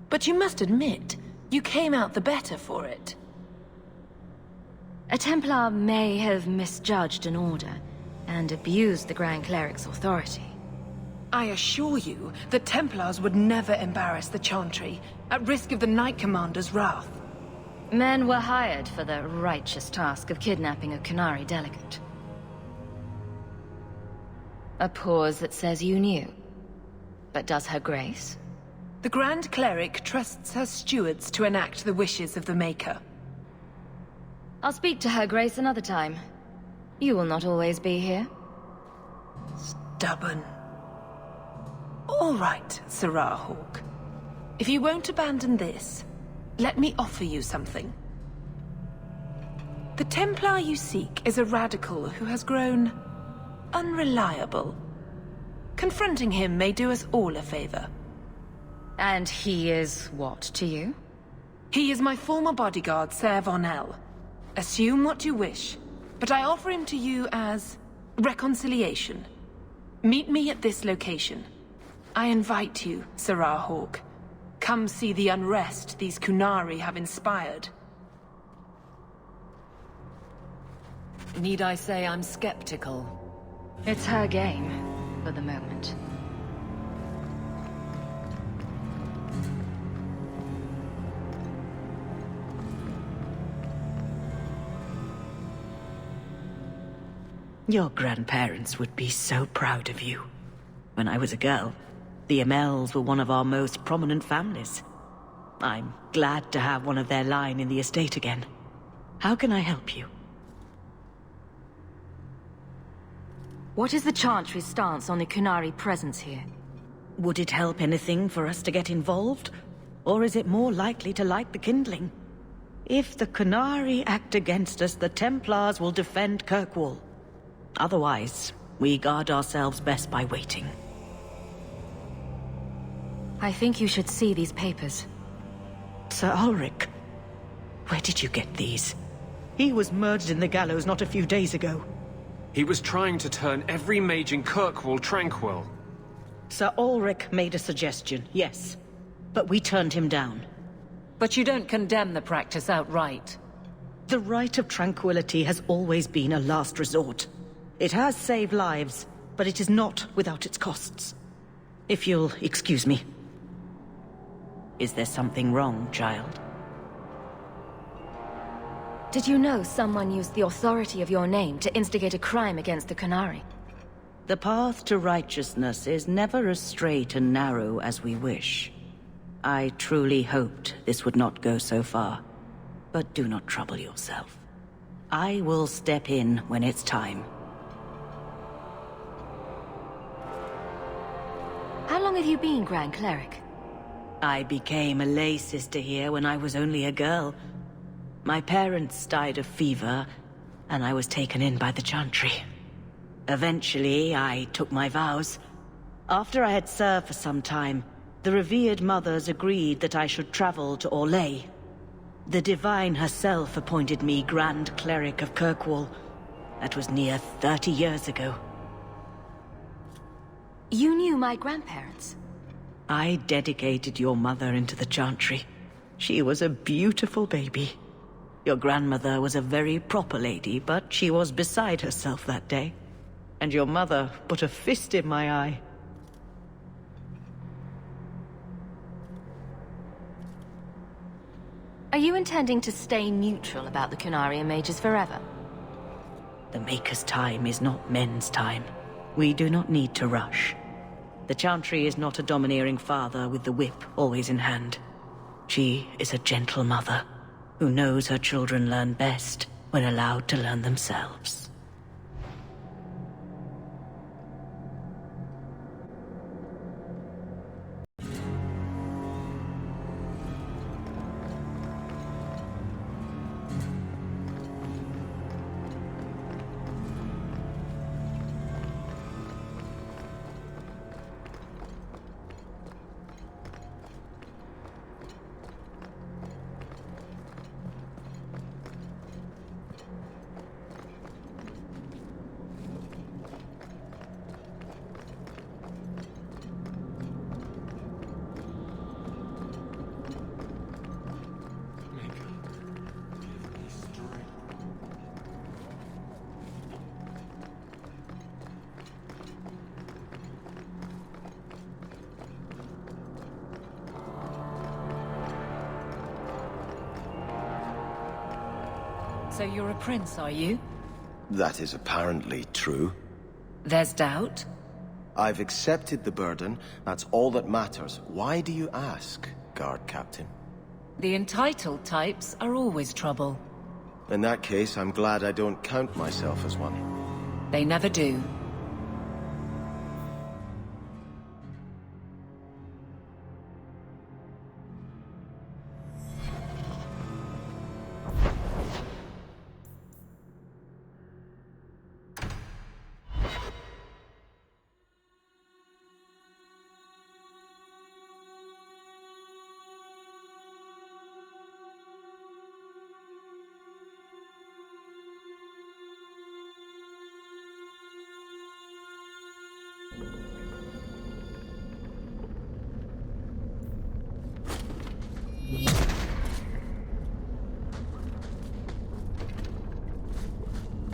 T: but you must admit, you came out the better for it.
D: A Templar may have misjudged an order, and abused the Grand Cleric's authority.
T: I assure you, the Templars would never embarrass the Chantry, at risk of the Knight Commander's wrath.
D: Men were hired for the righteous task of kidnapping a Qunari delegate. A pause that says you knew. But does her grace?
T: The Grand Cleric trusts her stewards to enact the wishes of the Maker.
D: I'll speak to her grace another time. You will not always be here.
T: Stubborn. All right, Sarah Hawk. If you won't abandon this, let me offer you something. The Templar you seek is a radical who has grown unreliable. Confronting him may do us all a favor.
D: And he is what to you?
T: He is my former bodyguard, Ser Von El. Assume what you wish, but I offer him to you as reconciliation. Meet me at this location. I invite you, Sarah Hawk. Come see the unrest these Qunari have inspired.
D: Need I say I'm skeptical? It's her game, for the moment.
U: Your grandparents would be so proud of you. When I was a girl, the Amels were one of our most prominent families. I'm glad to have one of their line in the estate again. How can I help you?
D: What is the Chantry's stance on the Qunari presence here?
U: Would it help anything for us to get involved? Or is it more likely to light the kindling? If the Qunari act against us, the Templars will defend Kirkwall. Otherwise, we guard ourselves best by waiting.
D: I think you should see these papers.
U: Sir Ulrich, where did you get these? He was murdered in the gallows not a few days ago.
J: He was trying to turn every mage in Kirkwall tranquil.
U: Sir Ulrich made a suggestion, yes. But we turned him down.
V: But you don't condemn the practice outright.
U: The right of tranquility has always been a last resort. It has saved lives, but it is not without its costs. If you'll excuse me. Is there something wrong, child?
D: Did you know someone used the authority of your name to instigate a crime against the Qunari?
U: The path to righteousness is never as straight and narrow as we wish. I truly hoped this would not go so far. But do not trouble yourself. I will step in when it's time.
D: How long have you been Grand Cleric?
U: I became a lay sister here when I was only a girl. My parents died of fever, and I was taken in by the Chantry. Eventually, I took my vows. After I had served for some time, the revered mothers agreed that I should travel to Orlais. The Divine herself appointed me Grand Cleric of Kirkwall. That was near 30 years ago.
D: You knew my grandparents?
U: I dedicated your mother into the Chantry. She was a beautiful baby. Your grandmother was a very proper lady, but she was beside herself that day. And your mother put a fist in my eye.
D: Are you intending to stay neutral about the Qunari and mages forever?
U: The Maker's time is not men's time. We do not need to rush. The Chantry is not a domineering father with the whip always in hand. She is a gentle mother who knows her children learn best when allowed to learn themselves.
V: So you're a prince, are you?
Q: That is apparently true.
V: There's doubt?
Q: I've accepted the burden. That's all that matters. Why do you ask, Guard Captain?
V: The entitled types are always trouble.
Q: In that case, I'm glad I don't count myself as one.
V: They never do.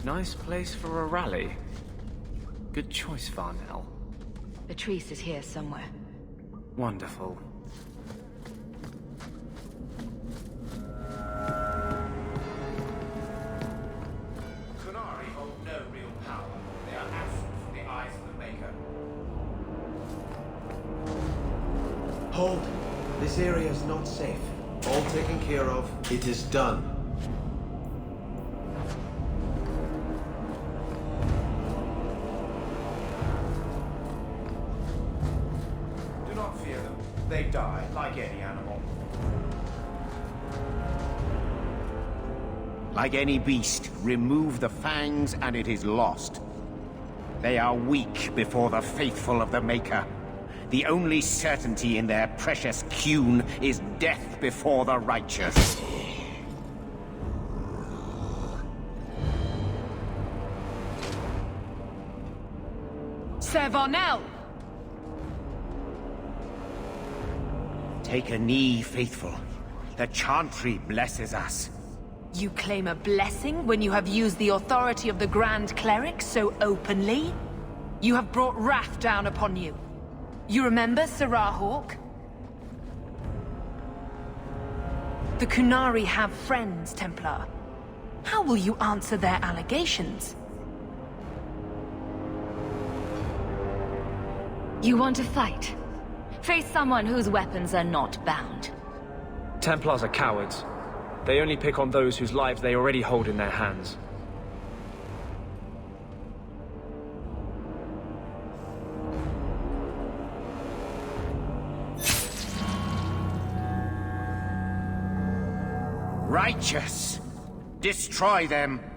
J: Nice place for a rally. Good choice, Varnell.
D: Patrice is here somewhere.
J: Wonderful.
P: Qunari hold no real power. They are absent from the eyes of the Maker.
Q: Hold! This area is not safe. All taken care of. It is done.
P: Do not fear them. They die like any animal.
A: Like any beast, remove the fangs and it is lost. They are weak before the faithful of the Maker. The only certainty in their precious Qun is death before the righteous.
T: Sir Varnell!
A: Take a knee, faithful. The Chantry blesses us.
T: You claim a blessing when you have used the authority of the Grand Cleric so openly? You have brought wrath down upon you. You remember Sirah Hawk? The Qunari have friends, Templar. How will you answer their allegations?
D: You want to fight? face someone whose weapons are not bound.
J: Templars are cowards. They only pick on those whose lives they already hold in their hands.
A: Righteous! Destroy them!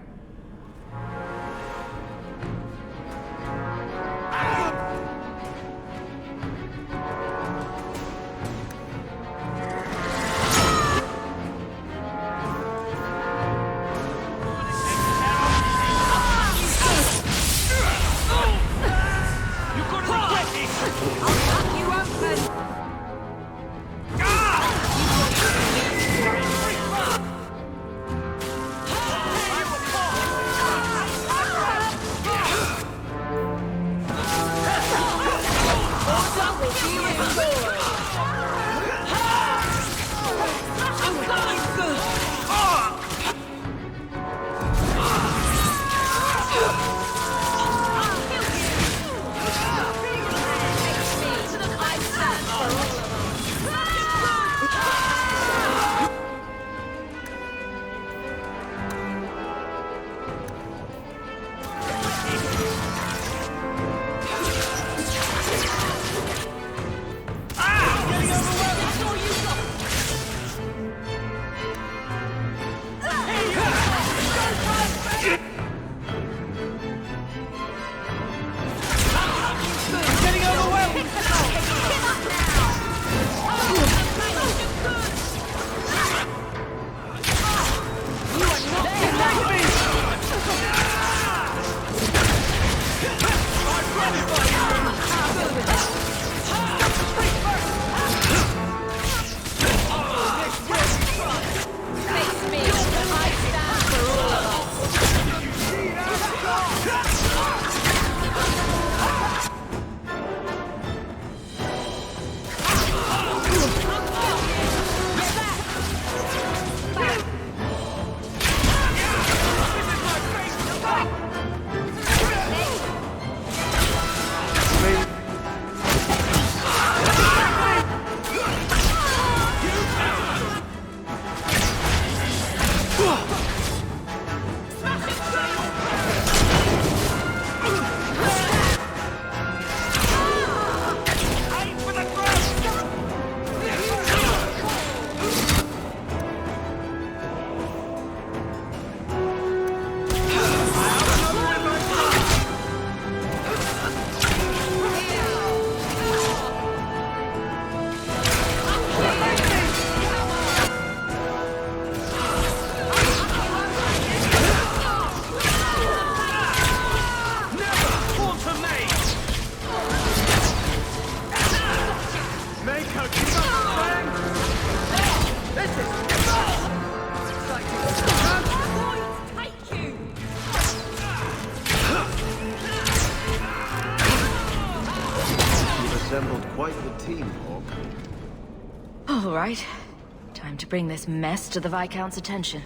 D: All right. Time to bring this mess to the Viscount's attention.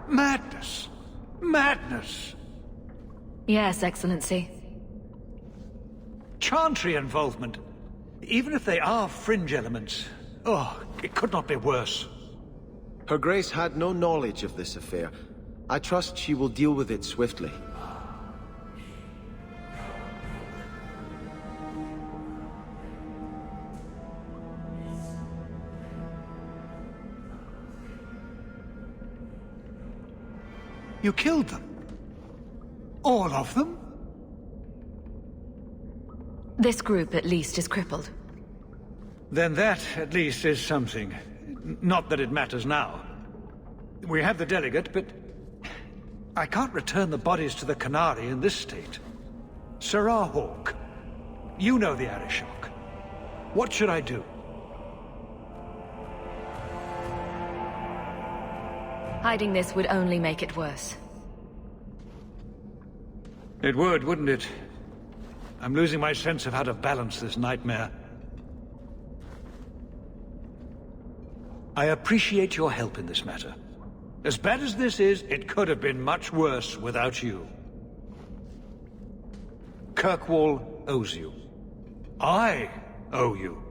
F: Madness! Madness!
D: Yes, Excellency.
F: Chantry involvement. Even if they are fringe elements. Oh, it could not be worse.
Q: Her Grace had no knowledge of this affair. I trust she will deal with it swiftly.
F: You killed them? All of them?
D: This group, at least, is crippled.
F: Then that, at least, is something. Not that it matters now. We have the delegate, but I can't return the bodies to the Qunari in this state. Sirrah Hawk, you know the Arishok. What should I do?
D: Hiding this would only make it worse.
F: It would, wouldn't it? I'm losing my sense of how to balance this nightmare. I appreciate your help in this matter. As bad as this is, it could have been much worse without you. Kirkwall owes you. I owe you.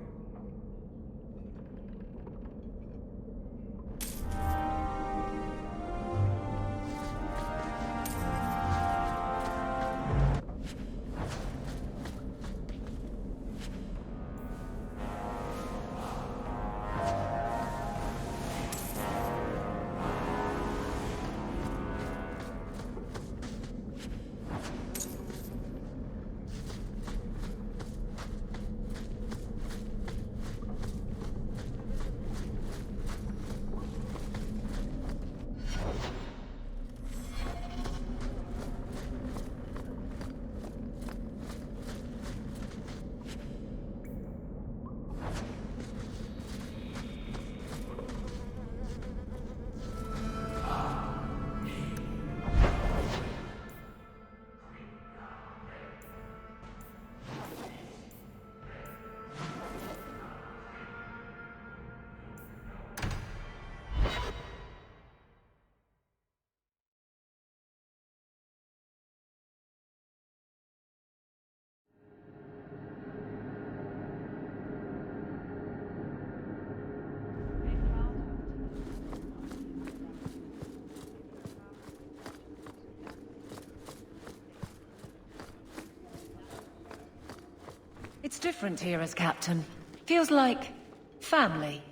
V: It's different here as captain. Feels like family.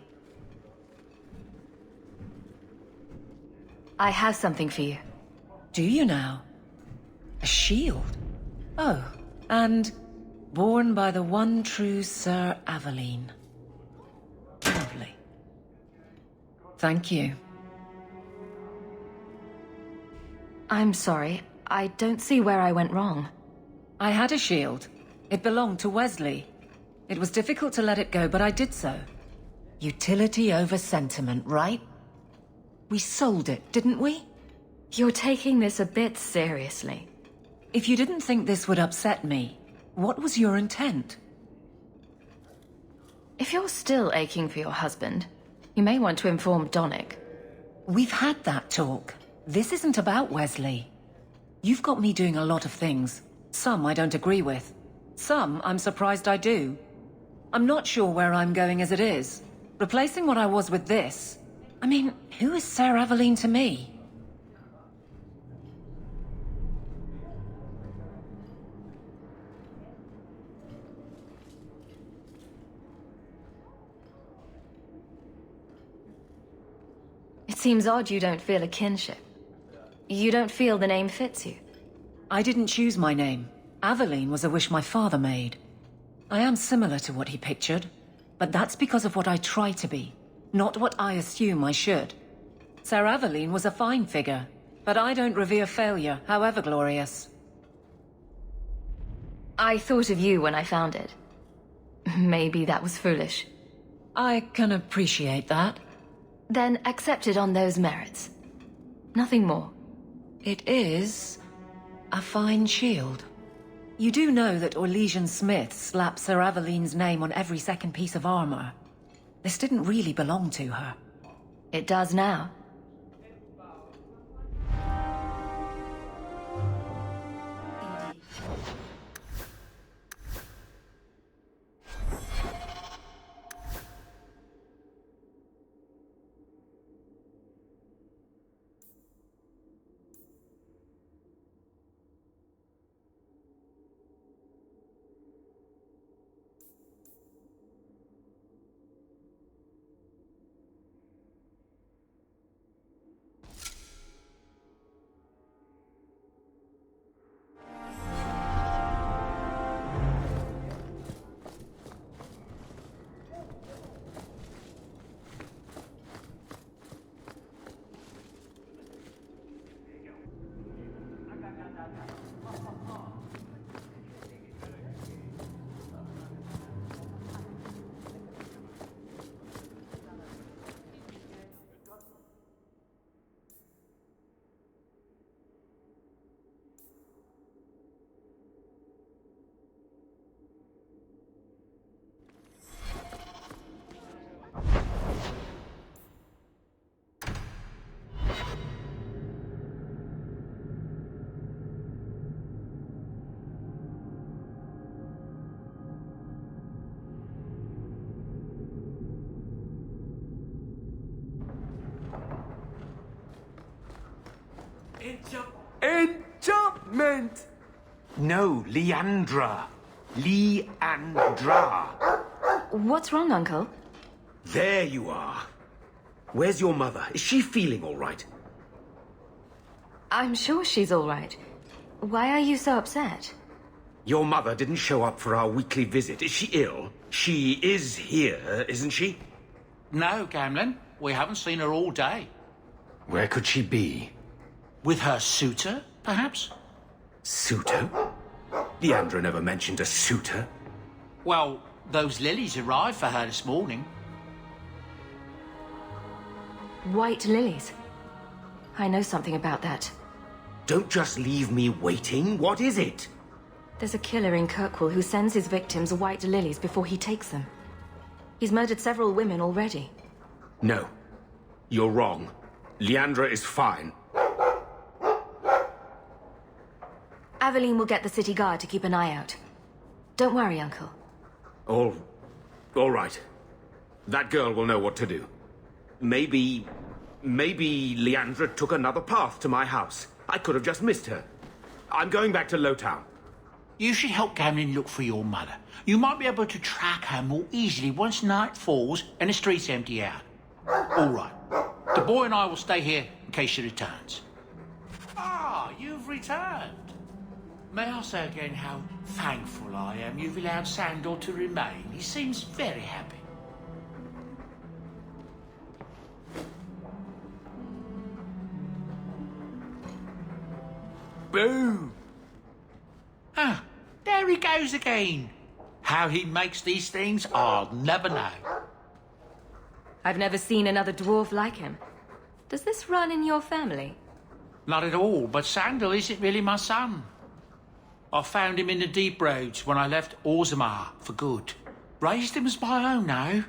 D: I have something for you.
V: Do you now? A shield? Oh, and born by the one true Sir Aveline. Lovely. Thank you.
D: I'm sorry. I don't see where I went wrong.
V: I had a shield. It belonged to Wesley. It was difficult to let it go, but I did so. Utility over sentiment, right? We sold it, didn't we?
D: You're taking this a bit seriously.
V: If you didn't think this would upset me, what was your intent?
D: If you're still aching for your husband, you may want to inform Donnic.
V: We've had that talk. This isn't about Wesley. You've got me doing a lot of things. Some I don't agree with. Some I'm surprised I do. I'm not sure where I'm going as it is. Replacing what I was with this. I mean, who is Sir Aveline to me?
D: It seems odd you don't feel a kinship. You don't feel the name fits you.
V: I didn't choose my name. Aveline was a wish my father made. I am similar to what he pictured, but that's because of what I try to be, not what I assume I should. Sir Aveline was a fine figure, but I don't revere failure, however glorious.
D: I thought of you when I found it. Maybe that was foolish.
V: I can appreciate that.
D: Then accept it on those merits. Nothing more.
V: It is a fine shield. You do know that Orlesian Smith slaps Sir Aveline's name on every second piece of armor. This didn't really belong to her.
D: It does now.
A: Vincent! No, Leandra. Leandra.
D: What's wrong, Uncle?
A: There you are. Where's your mother? Is she feeling all right?
D: I'm sure she's all right. Why are you so upset?
A: Your mother didn't show up for our weekly visit. Is she ill? She is here, isn't she?
P: No, Gamlin. We haven't seen her all day.
A: Where could she be?
P: With her suitor, perhaps?
A: Suitor? Leandra never mentioned a suitor.
P: Well, those lilies arrived for her this morning.
D: White lilies. I know something about that.
A: Don't just leave me waiting. What is it?
D: There's a killer in Kirkwall who sends his victims white lilies before he takes them. He's murdered several women already.
A: No. You're wrong. Leandra is fine.
D: Aveline will get the city guard to keep an eye out. Don't worry, Uncle.
A: All right. That girl will know what to do. Maybe Leandra took another path to my house. I could have just missed her. I'm going back to Lowtown.
P: You should help Gamlin look for your mother. You might be able to track her more easily once night falls and the streets empty out. All right. The boy and I will stay here in case she returns. Ah, you've returned. May I say again how thankful I am you've allowed Sunder to remain. He seems very happy. Boom! Ah, there he goes again. How he makes these things, I'll never know.
D: I've never seen another dwarf like him. Does this run in your family?
P: Not at all, but Sunder isn't really my son. I found him in the deep roads when I left Orzammar for good. Raised him as my own now.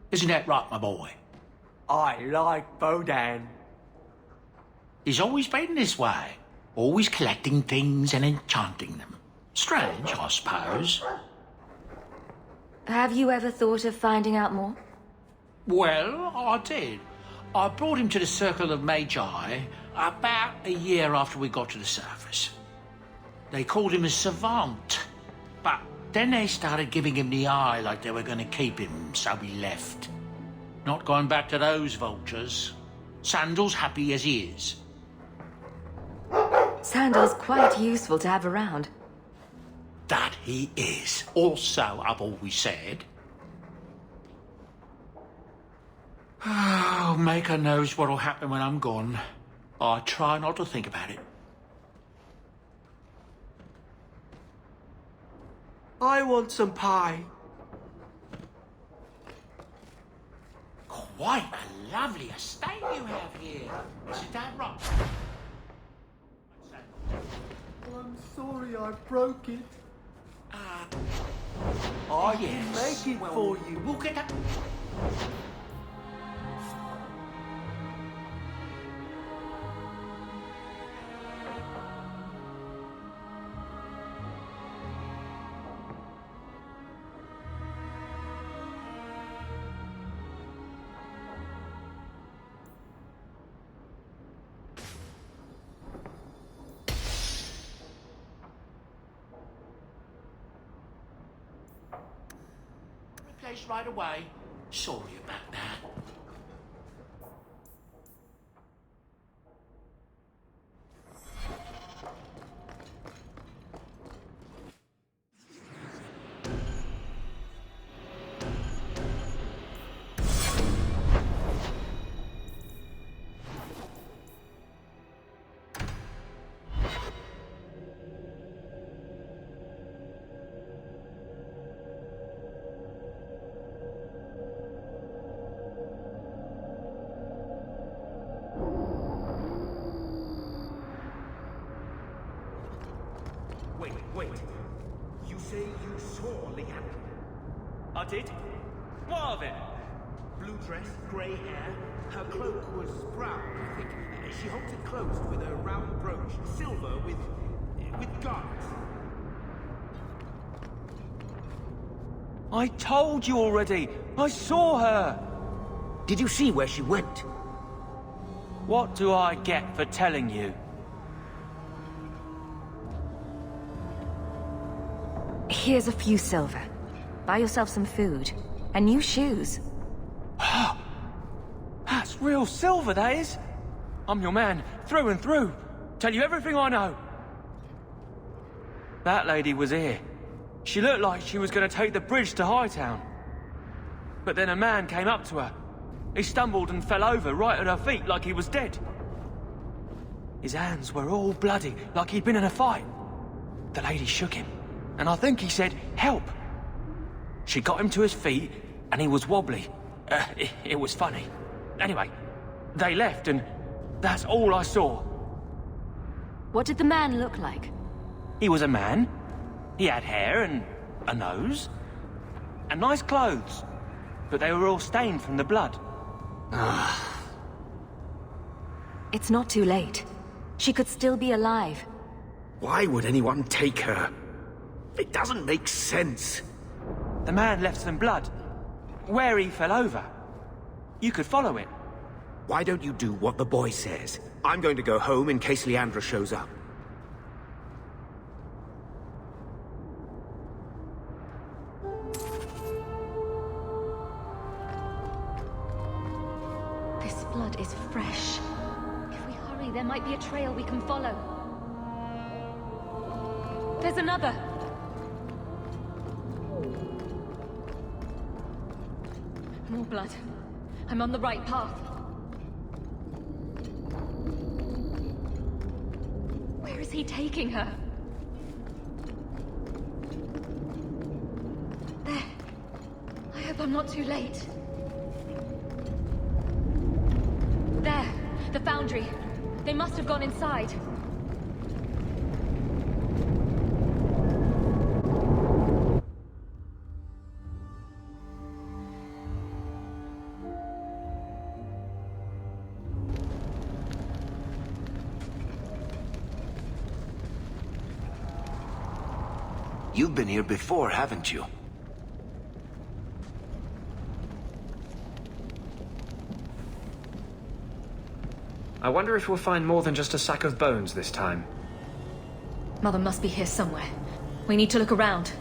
P: Isn't that right, my boy?
H: I like Bodan.
P: He's always been this way. Always collecting things and enchanting them. Strange, I suppose.
D: Have you ever thought of finding out more?
P: Well, I did. I brought him to the Circle of Magi about a year after we got to the surface. They called him a savant, but then they started giving him the eye like they were going to keep him, so he left. Not going back to those vultures. Sandel's happy as he is.
D: Sandel's quite useful to have around.
P: That he is. Also, I've always said. Oh, Maker knows what'll happen when I'm gone. I try not to think about it.
H: I want some pie.
P: Quite a lovely estate you have here. Isn't that right?
H: I'm sorry I broke it.
P: I
H: can make it for you.
P: We'll get that. Right away. Sorry about that.
J: Wait. You say you saw Leandra? I did? What of it? Blue dress, grey hair. Her cloak was brown, I think. She holds it closed with a round brooch, silver with garnets.
H: I told you already. I saw her.
A: Did you see where she went?
H: What do I get for telling you?
D: Here's a few silver. Buy yourself some food. And new shoes.
H: That's real silver, that is. I'm your man, through and through. Tell you everything I know. That lady was here. She looked like she was going to take the bridge to Hightown. But then a man came up to her. He stumbled and fell over right at her feet like he was dead. His hands were all bloody, like he'd been in a fight. The lady shook him, and I think he said, "Help." She got him to his feet, and he was wobbly. It was funny. Anyway, they left, and that's all I saw.
D: What did the man look like?
H: He was a man. He had hair and a nose. And nice clothes. But they were all stained from the blood.
D: It's not too late. She could still be alive.
G: Why would anyone take her? It doesn't make sense.
H: The man left some blood. Where he fell over. You could follow it.
G: Why don't you do what the boy says? I'm going to go home in case Leandra shows up.
D: This blood is fresh. If we hurry, there might be a trail we can follow. There's another! More blood. I'm on the right path. Where is he taking her? There. I hope I'm not too late. There. The foundry. They must have gone inside.
G: You've been here before, haven't you?
C: I wonder if we'll find more than just a sack of bones this time.
D: Mother must be here somewhere. We need to look around.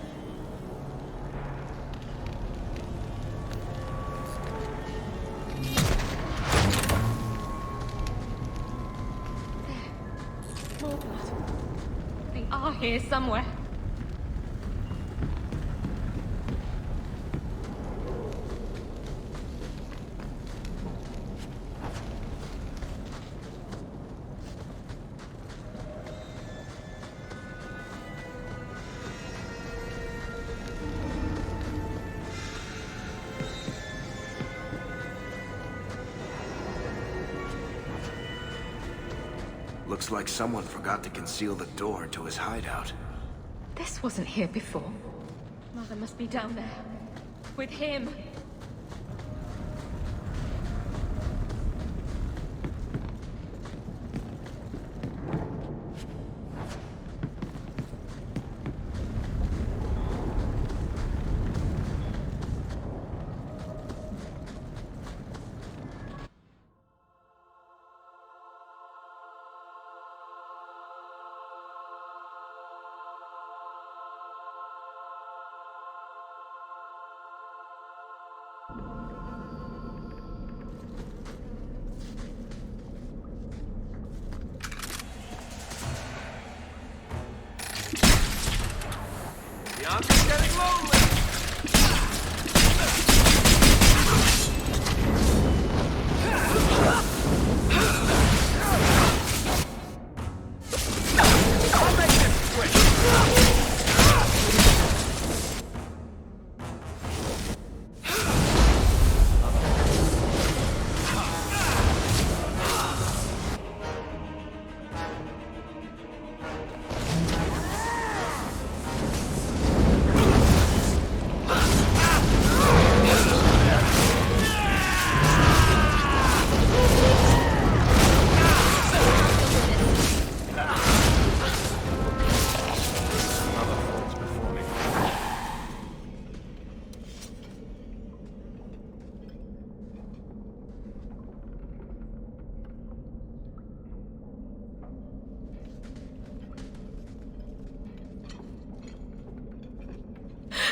D: There. More blood. They are here somewhere.
G: Looks like someone forgot to conceal the door to his hideout.
D: This wasn't here before. Mother must be down there. With him.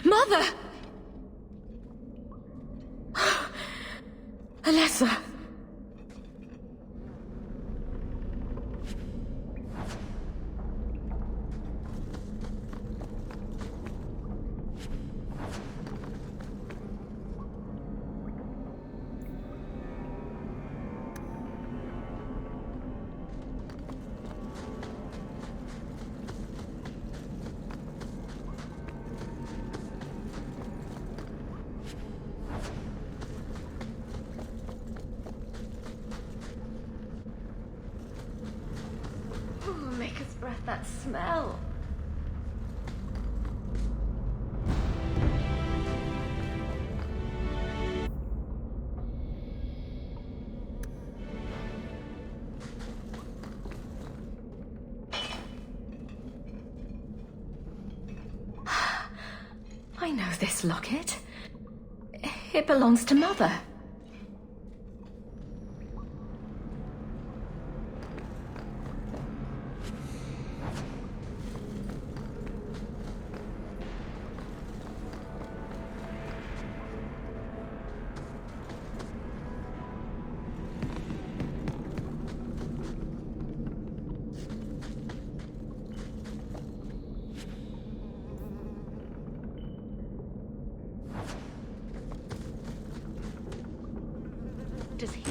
D: Mother! Alessa! Make us breath that smell. I know this locket. It belongs to Mother. Does he?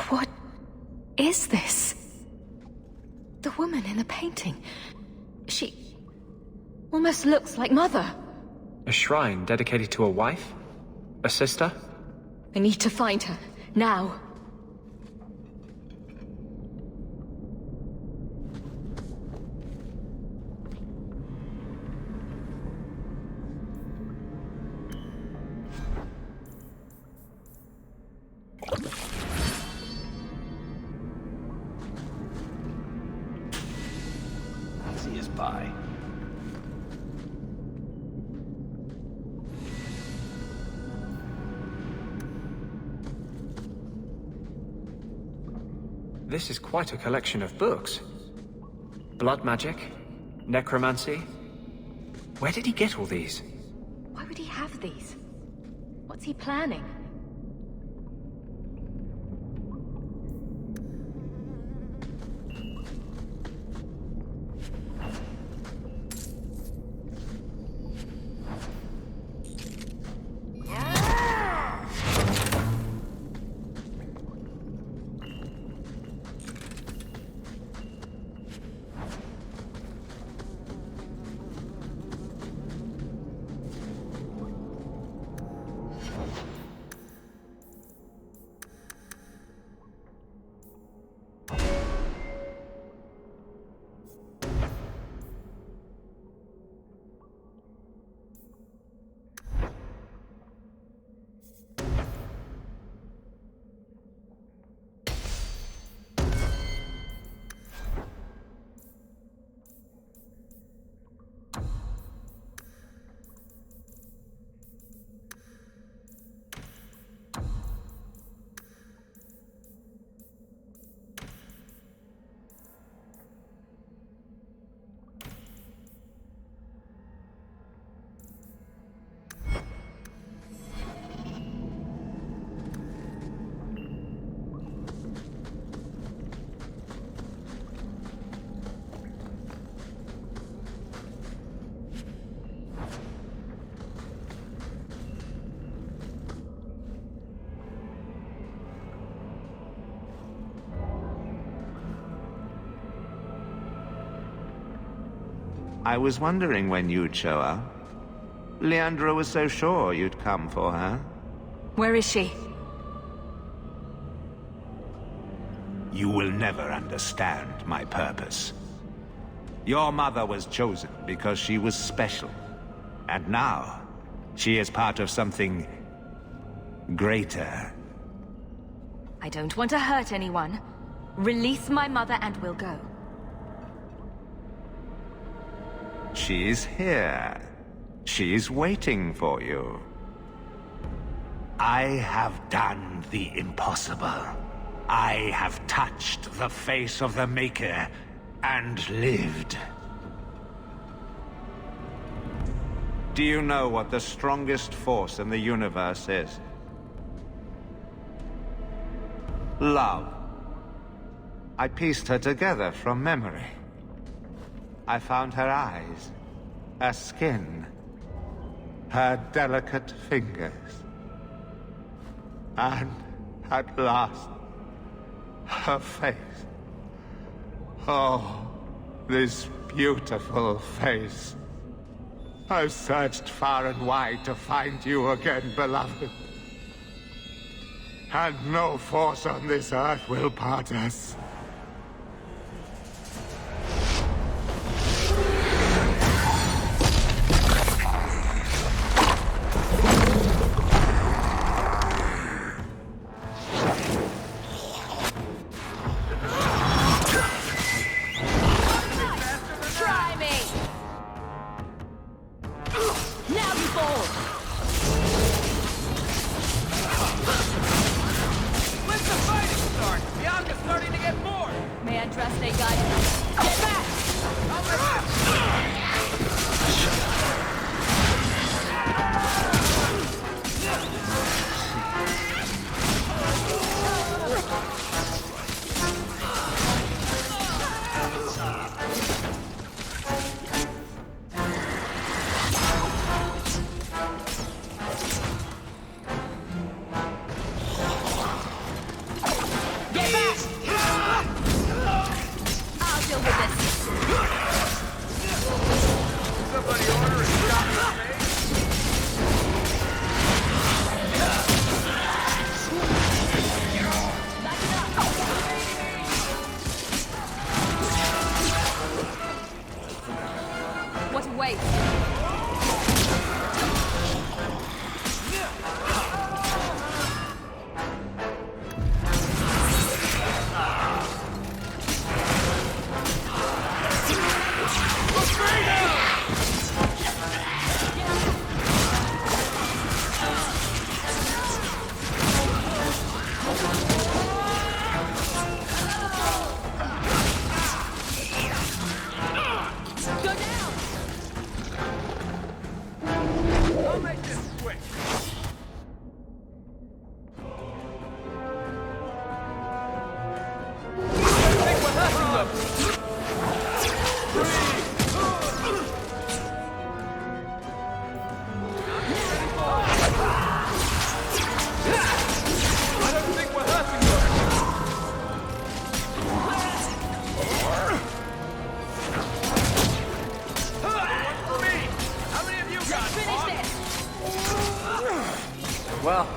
D: What is this? The woman in the painting. She almost looks like Mother.
C: A shrine dedicated to a wife? A sister?
D: I need to find her, now.
G: Easy as pie.
C: This is quite a collection of books. Blood magic, necromancy. Where did he get all these?
D: Why would he have these? What's he planning?
K: I was wondering when you'd show up. Leandra was so sure you'd come for her.
D: Where is she?
K: You will never understand my purpose. Your mother was chosen because she was special. And now, she is part of something greater.
D: I don't want to hurt anyone. Release my mother and we'll go.
K: She's here. She's waiting for you. I have done the impossible. I have touched the face of the Maker and lived. Do you know what the strongest force in the universe is? Love. I pieced her together from memory. I found her eyes, her skin, her delicate fingers. And at last, her face. Oh, this beautiful face. I've searched far and wide to find you again, beloved. And no force on this earth will part us.
C: Well...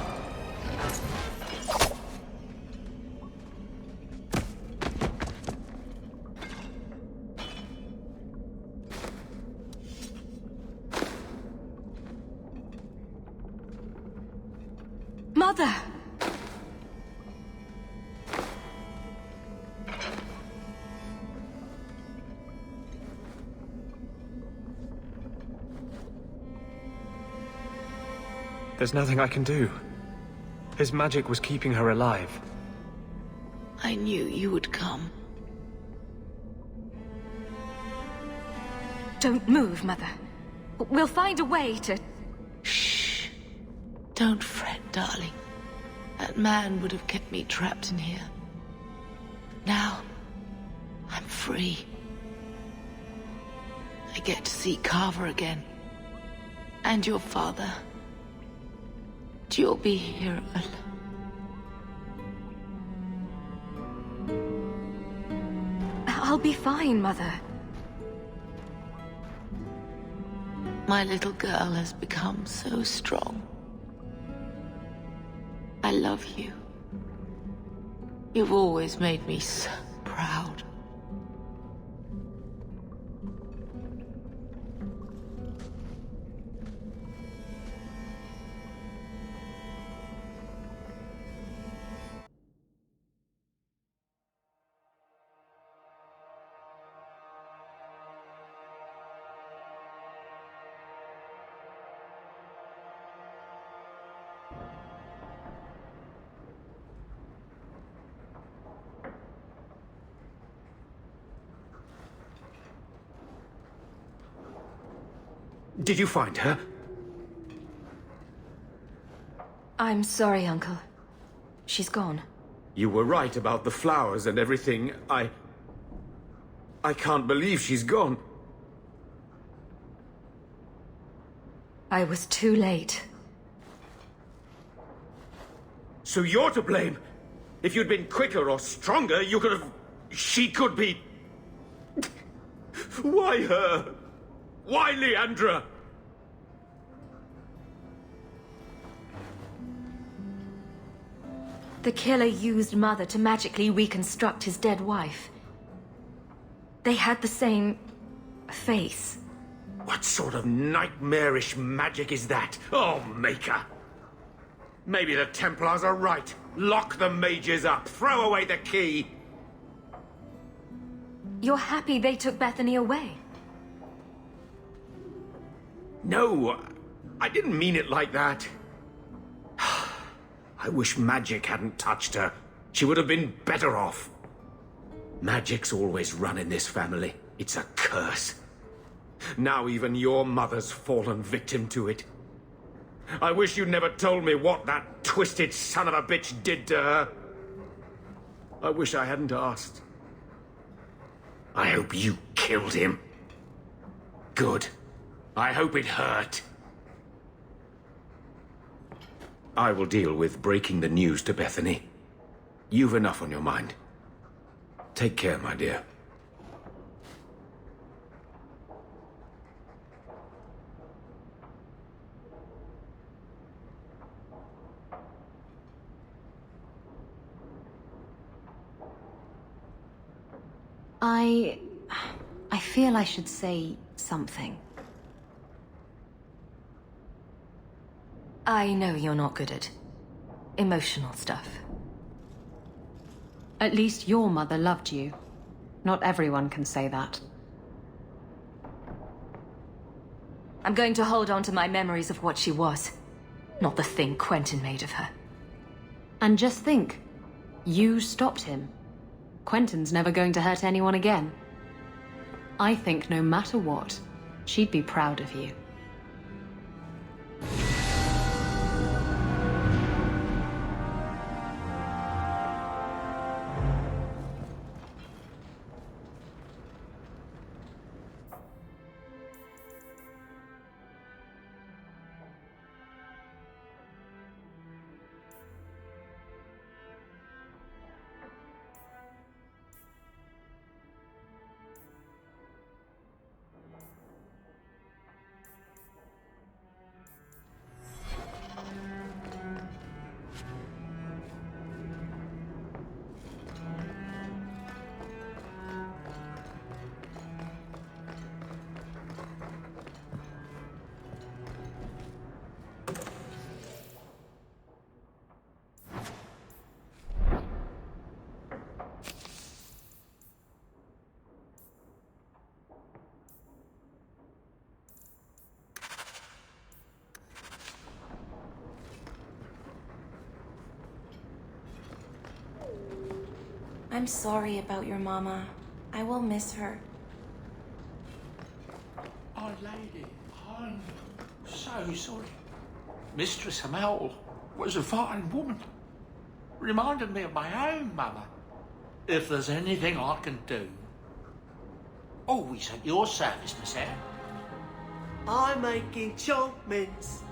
D: Mother!
C: There's nothing I can do. His magic was keeping her alive.
U: I knew you would come.
D: Don't move, Mother. We'll find a way to...
U: Shh. Don't fret, darling. That man would have kept me trapped in here. Now, I'm free. I get to see Carver again. And your father. You'll be here alone.
D: I'll be fine, Mother.
N: My little girl has become so strong. I love you. You've always made me so proud.
C: Did you find her?
D: I'm sorry, Uncle. She's gone.
C: You were right about the flowers and everything. I can't believe she's gone.
D: I was too late.
C: So you're to blame. If you'd been quicker or stronger, you could have... She could be... Why her? Why Leandra?
D: The killer used Mother to magically reconstruct his dead wife. They had the same... face.
C: What sort of nightmarish magic is that? Oh, Maker! Maybe the Templars are right. Lock the mages up. Throw away the key.
D: You're happy they took Bethany away?
C: No, I didn't mean it like that. I wish magic hadn't touched her. She would have been better off. Magic's always run in this family. It's a curse. Now even your mother's fallen victim to it. I wish you'd never told me what that twisted son of a bitch did to her. I wish I hadn't asked. I hope you killed him. Good. I hope it hurt. I will deal with breaking the news to Bethany. You've enough on your mind. Take care, my dear.
E: I feel I should say something.
D: I know you're not good at emotional stuff.
E: At least your mother loved you. Not everyone can say that.
D: I'm going to hold on to my memories of what she was, not the thing Quentin made of her.
E: And just think, you stopped him. Quentin's never going to hurt anyone again. I think no matter what, she'd be proud of you.
O: I'm sorry about your mama. I will miss her.
P: Oh, lady, I'm so sorry. Mistress Hamel was a fine woman. Reminded me of my own mother. If there's anything I can do, always at your service, Miss Eyre.
W: I'm making chomp mints.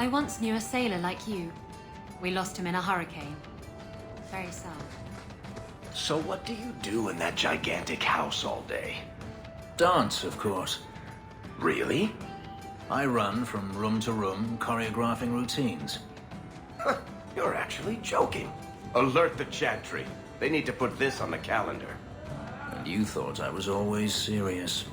E: I once knew a sailor like you. We lost him in a hurricane. Very sad.
G: So what do you do in that gigantic house all day?
B: Dance, of course.
G: Really?
B: I run from room to room, choreographing routines.
G: You're actually joking. Alert the Chantry. They need to put this on the calendar.
B: And you thought I was always serious.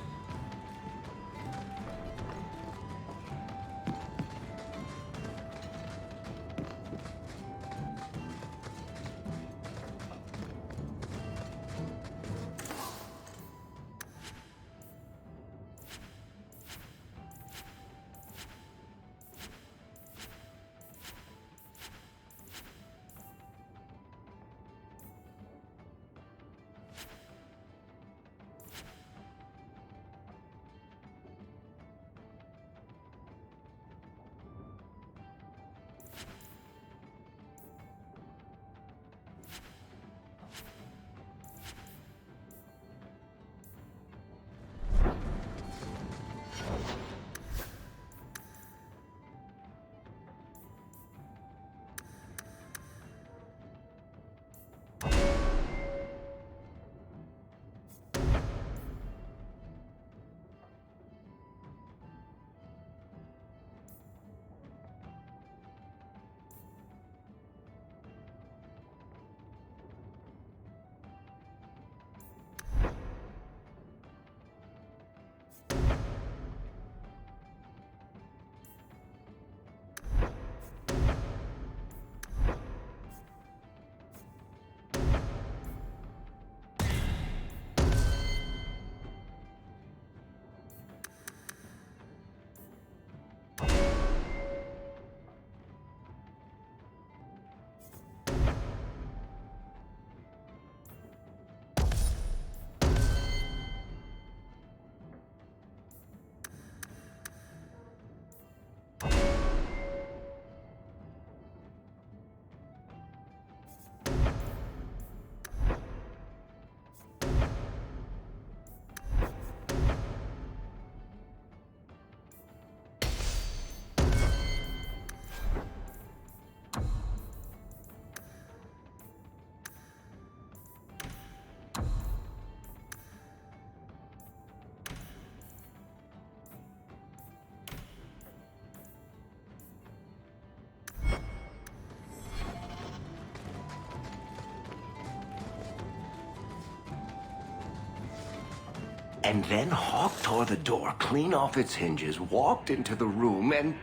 G: And then Hawk tore the door clean off its hinges, walked into the room, and...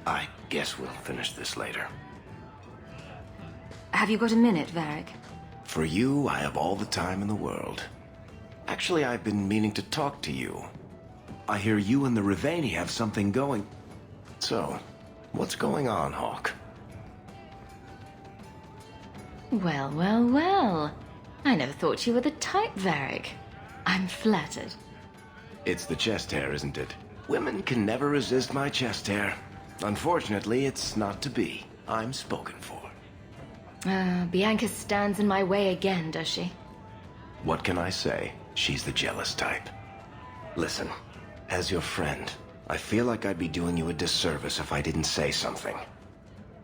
G: I guess we'll finish this later.
D: Have you got a minute, Varric?
G: For you, I have all the time in the world. Actually, I've been meaning to talk to you. I hear you and the Riveni have something going. So, what's going on, Hawk?
D: Well, well, well. I never thought you were the type, Varric. I'm flattered.
G: It's the chest hair, isn't it? Women can never resist my chest hair. Unfortunately, it's not to be. I'm spoken for.
D: Bianca stands in my way again, does she?
G: What can I say? She's the jealous type. Listen, as your friend, I feel like I'd be doing you a disservice if I didn't say something.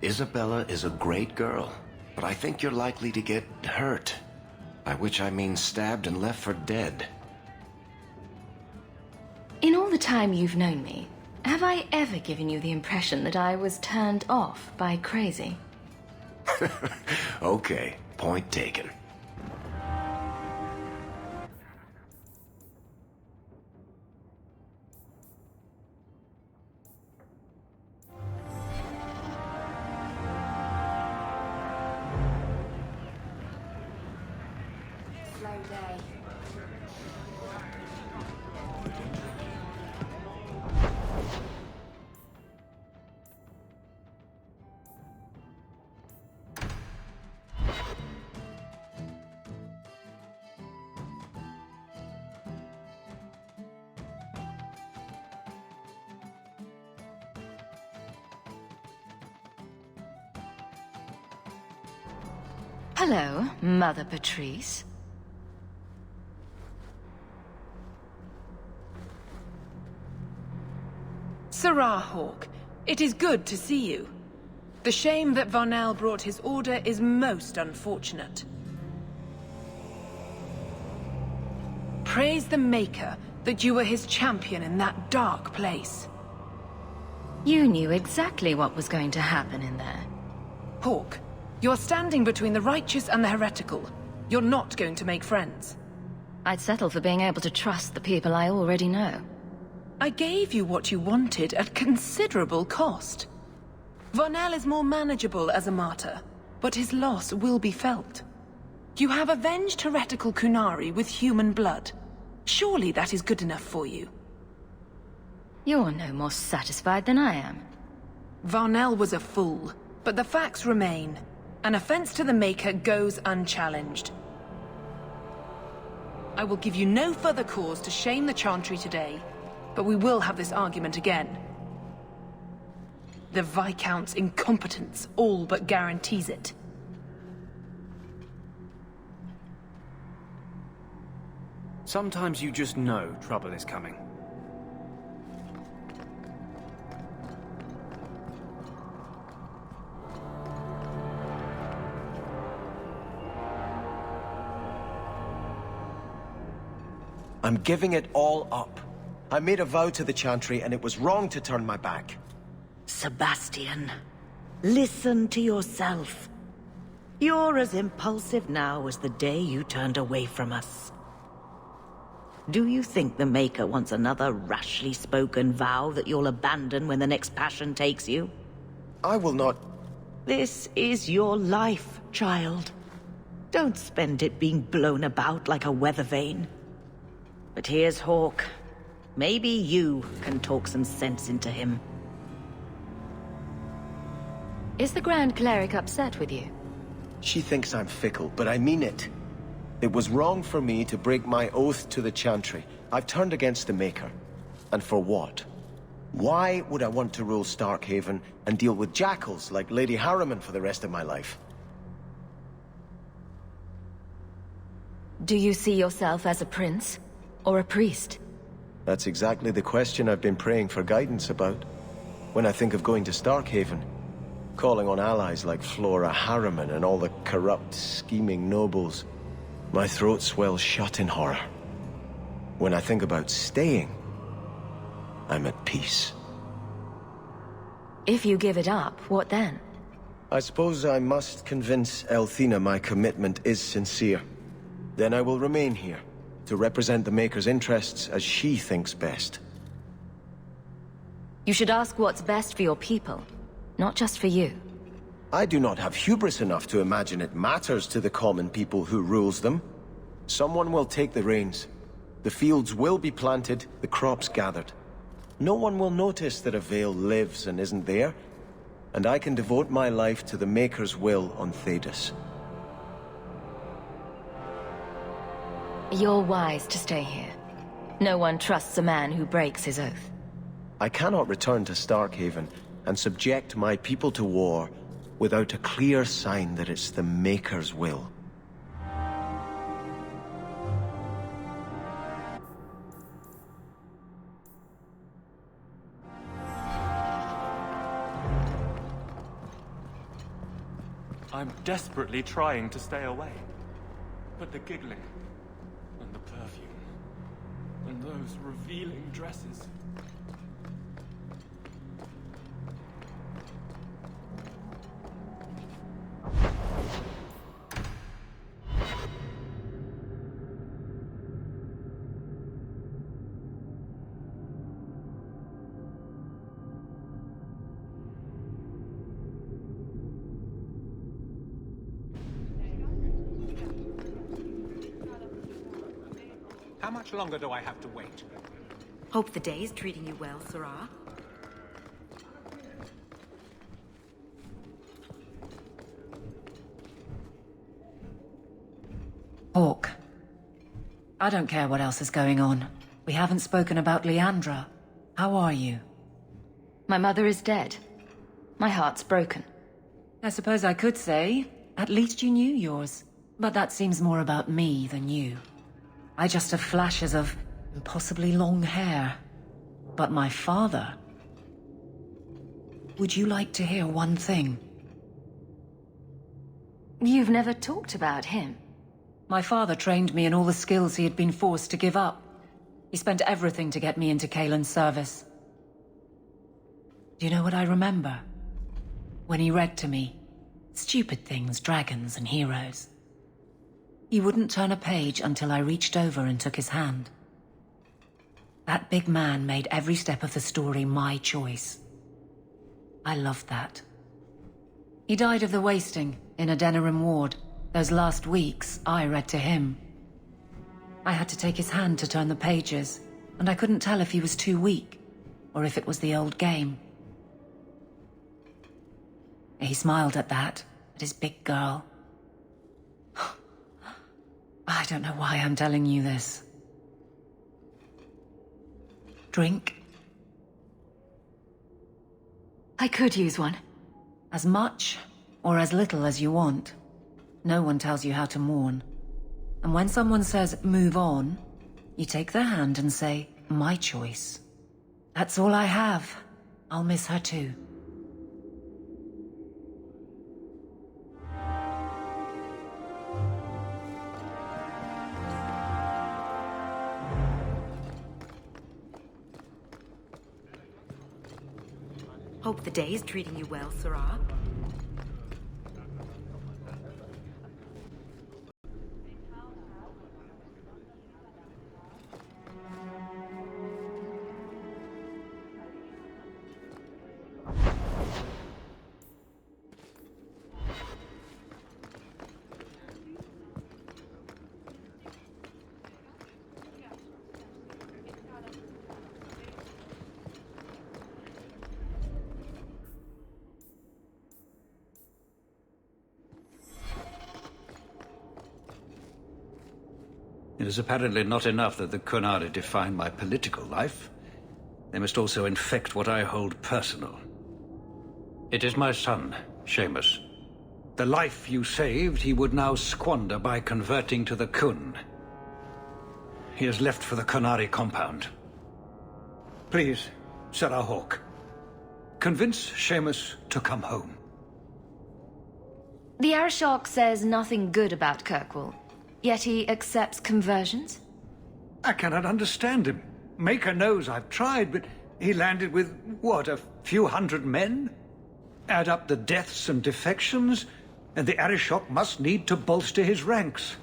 G: Isabella is a great girl, but I think you're likely to get hurt. By which I mean stabbed and left for dead.
D: In all the time you've known me, have I ever given you the impression that I was turned off by crazy?
G: Okay, point taken.
D: Hello, Mother Patrice.
V: Sirrah Hawk,
T: It is good to see you. The shame that Varnell brought his order is most unfortunate. Praise the Maker that you were his champion in that dark place.
D: You knew exactly what was going to happen in there.
T: Hawk, you're standing between the righteous and the heretical. You're not going to make friends.
D: I'd settle for being able to trust the people I already know.
T: I gave you what you wanted at considerable cost. Varnell is more manageable as a martyr, but his loss will be felt. You have avenged heretical Qunari with human blood. Surely that is good enough for you.
D: You're no more satisfied than I am.
T: Varnell was a fool, but the facts remain. An offense to the Maker goes unchallenged. I will give you no further cause to shame the Chantry today, but we will have this argument again. The Viscount's incompetence all but guarantees it.
H: Sometimes you just know trouble is coming.
Q: I'm giving it all up. I made a vow to the Chantry, and it was wrong to turn my back.
U: Sebastian, listen to yourself. You're as impulsive now as the day you turned away from us. Do you think the Maker wants another rashly spoken vow that you'll abandon when the next passion takes you?
Q: I will not...
U: This is your life, child. Don't spend it being blown about like a weather vane. But here's Hawk. Maybe you can talk some sense into him.
D: Is the Grand Cleric upset with you?
Q: She thinks I'm fickle, but I mean it. It was wrong for me to break my oath to the Chantry. I've turned against the Maker. And for what? Why would I want to rule Starkhaven and deal with jackals like Lady Harriman for the rest of my life?
D: Do you see yourself as a prince? Or a priest?
Q: That's exactly the question I've been praying for guidance about. When I think of going to Starkhaven, calling on allies like Flora Harriman and all the corrupt, scheming nobles, my throat swells shut in horror. When I think about staying, I'm at peace.
D: If you give it up, what then?
Q: I suppose I must convince Elthina my commitment is sincere. Then I will remain here, to represent the Maker's interests as she thinks best.
D: You should ask what's best for your people, not just for you.
Q: I do not have hubris enough to imagine it matters to the common people who rules them. Someone will take the reins. The fields will be planted, the crops gathered. No one will notice that a Vale lives and isn't there, and I can devote my life to the Maker's will on Thedas.
D: You're wise to stay here. No one trusts a man who breaks his oath.
Q: I cannot return to Starkhaven and subject my people to war without a clear sign that it's the Maker's will.
H: I'm desperately trying to stay away. But the giggling, and the perfume, and those revealing dresses.
K: How much longer do I have to wait?
U: Hope the day is treating you well, Sarah.
V: Hawk. I don't care what else is going on. We haven't spoken about Leandra. How are you?
D: My mother is dead. My heart's broken.
V: I suppose I could say, at least you knew yours. But that seems more about me than you. I just have flashes of impossibly long hair. But my father... Would you like to hear one thing?
D: You've never talked about him.
V: My father trained me in all the skills he had been forced to give up. He spent everything to get me into Kaelin's service. Do you know what I remember? When he read to me. Stupid things, dragons and heroes. He wouldn't turn a page until I reached over and took his hand. That big man made every step of the story my choice. I loved that. He died of the wasting in a Denerim ward. Those last weeks, I read to him. I had to take his hand to turn the pages, and I couldn't tell if he was too weak, or if it was the old game. He smiled at that, at his big girl. I don't know why I'm telling you this. Drink?
D: I could use one.
V: As much or as little as you want. No one tells you how to mourn. And when someone says, move on, you take their hand and say, my choice. That's all I have. I'll miss her too.
U: Hope the day is treating you well, Sarah.
F: It is apparently not enough that the Qunari define my political life. They must also infect what I hold personal. It is my son, Seamus. The life you saved, he would now squander by converting to the Qun. He has left for the Qunari compound. Please, Sarah Hawke, convince Seamus to come home.
D: The Arishok says nothing good about Kirkwall, yet he accepts conversions?
F: I cannot understand him. Maker knows I've tried, but he landed with, what, a few hundred men? Add up the deaths and defections, and the Arishok must need to bolster his ranks.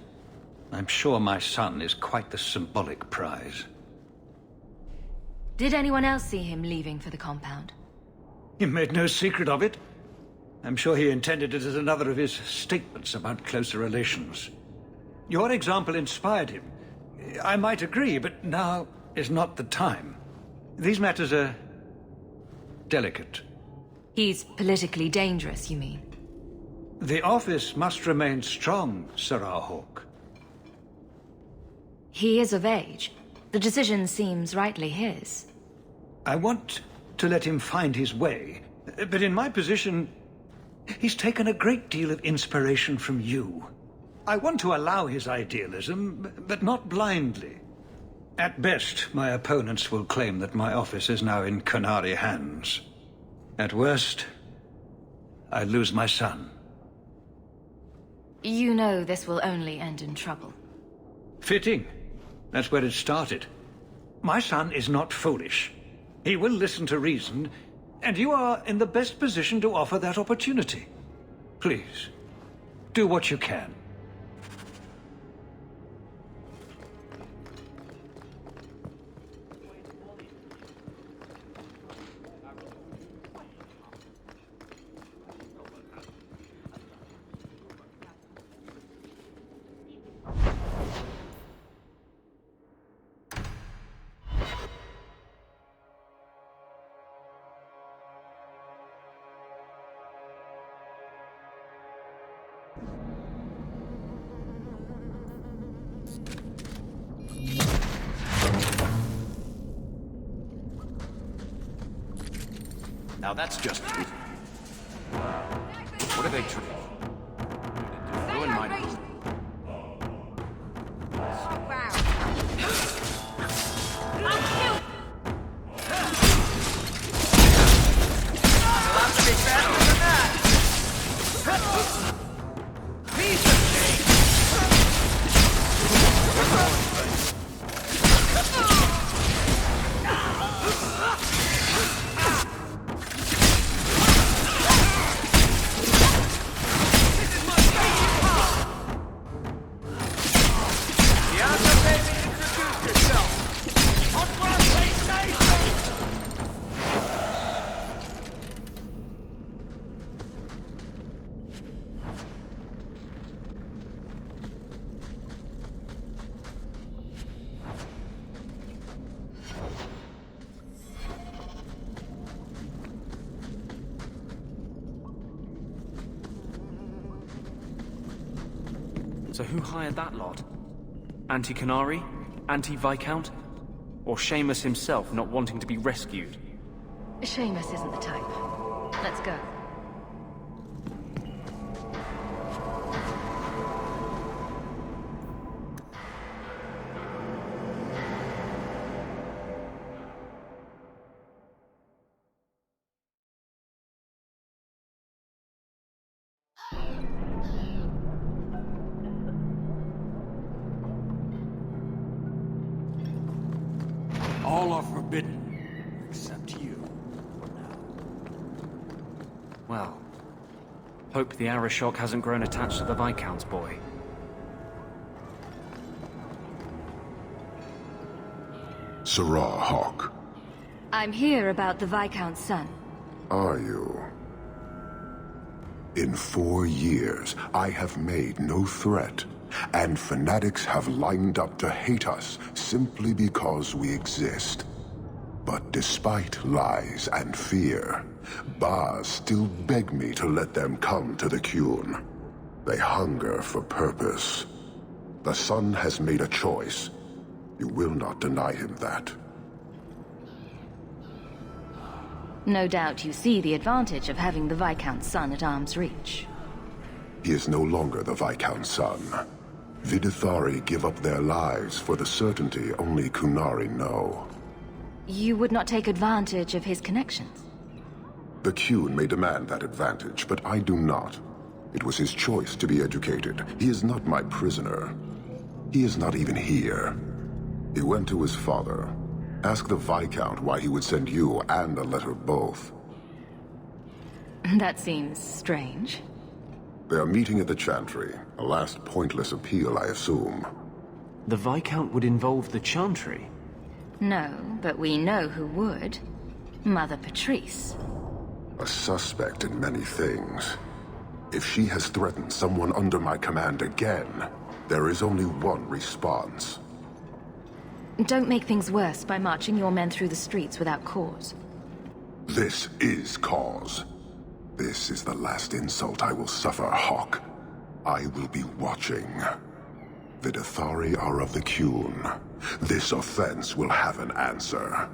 F: I'm sure my son is quite the symbolic prize.
D: Did anyone else see him leaving for the compound?
F: He made no secret of it. I'm sure he intended it as another of his statements about closer relations. Your example inspired him. I might agree, but now is not the time. These matters are delicate.
D: He's politically dangerous, you mean?
F: The office must remain strong, Sarah Hawke.
D: He is of age. The decision seems rightly his.
F: I want to let him find his way, but in my position, he's taken a great deal of inspiration from you. I want to allow his idealism, but not blindly. At best, my opponents will claim that my office is now in Qunari hands. At worst, I lose my son.
D: You know this will only end in trouble.
F: Fitting. That's where it started. My son is not foolish. He will listen to reason, and you are in the best position to offer that opportunity. Please, do what you can.
G: Now that's just... What are they trying? Ruin my...
H: So who hired that lot? Anti-Qunari? Anti-Viscount? Or Seamus himself not wanting to be rescued?
D: Seamus isn't the type. Let's go.
I: All are forbidden, except you.
H: Well, hope the Arashok hasn't grown attached to the Viscount's boy.
L: Sarah Hawk.
D: I'm here about the Viscount's son.
L: Are you? In 4 years, I have made no threat, and fanatics have lined up to hate us simply because we exist. But despite lies and fear, Baz still beg me to let them come to the Qun. They hunger for purpose. The son has made a choice. You will not deny him that.
D: No doubt you see the advantage of having the Viscount's son at arm's reach.
L: He is no longer the Viscount's son. Vidithari give up their lives for the certainty only Qunari know.
D: You would not take advantage of his connections?
L: The Qun may demand that advantage, but I do not. It was his choice to be educated. He is not my prisoner. He is not even here. He went to his father. Ask the Viscount why he would send you and a letter both.
D: That seems strange.
L: They are meeting at the Chantry. A last pointless appeal, I assume.
H: The Viscount would involve the Chantry?
D: No, but we know who would. Mother Patrice.
L: A suspect in many things. If she has threatened someone under my command again, there is only one response.
D: Don't make things worse by marching your men through the streets without cause.
L: This is cause. This is the last insult I will suffer, Hawk. I will be watching. Vidithari are of the Qun. This offense will have an answer.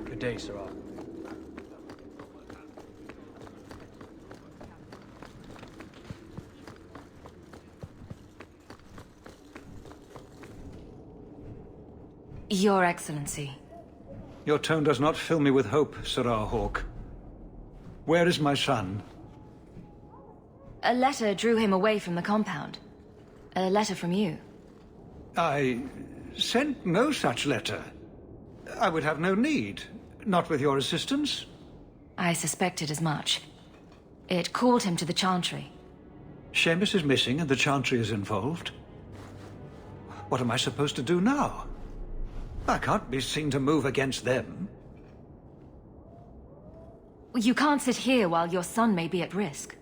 H: Good day, Sarah.
D: Your Excellency.
F: Your tone does not fill me with hope, Sarah Hawk. Where is my son?
D: A letter drew him away from the compound. A letter from you.
F: I sent no such letter. I would have no need. Not with your assistance.
D: I suspected as much. It called him to the Chantry.
F: Seamus is missing and the Chantry is involved. What am I supposed to do now? I can't be seen to move against them.
D: You can't sit here while your son may be at risk.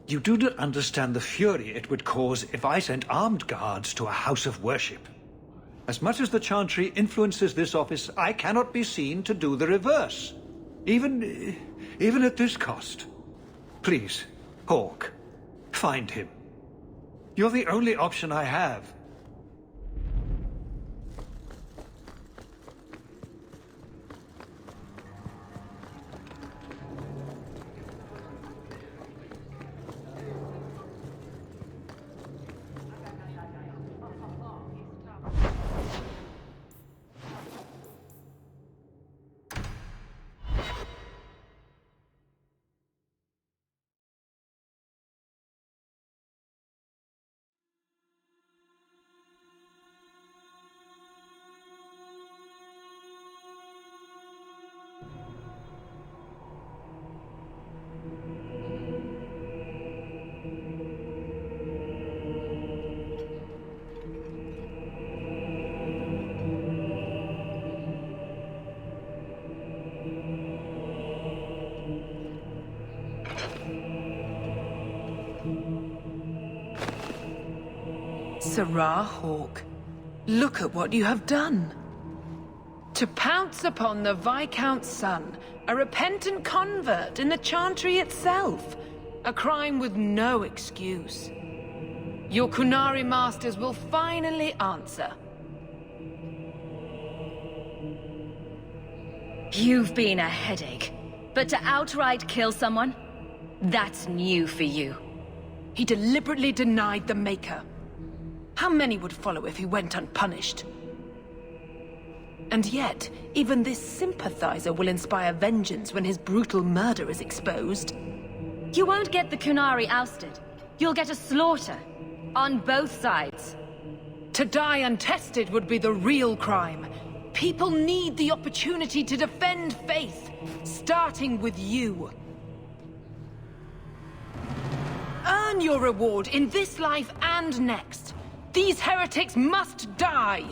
F: You do not understand the fury it would cause if I sent armed guards to a house of worship. As much as the Chantry influences this office, I cannot be seen to do the reverse. Even at this cost. Please, Hawk, find him. You're the only option I have.
V: Sirrah Hawke, look at what you have done. To pounce upon the Viscount's son, a repentant convert in the Chantry itself, a crime with no excuse. Your Qunari masters will finally answer.
D: You've been a headache, but to outright kill someone? That's new for you.
V: He deliberately denied the Maker. How many would follow if he went unpunished? And yet, even this sympathizer will inspire vengeance when his brutal murder is exposed.
D: You won't get the Qunari ousted. You'll get a slaughter. On both sides.
V: To die untested would be the real crime. People need the opportunity to defend faith, starting with you. Earn your reward in this life and next. These heretics must die!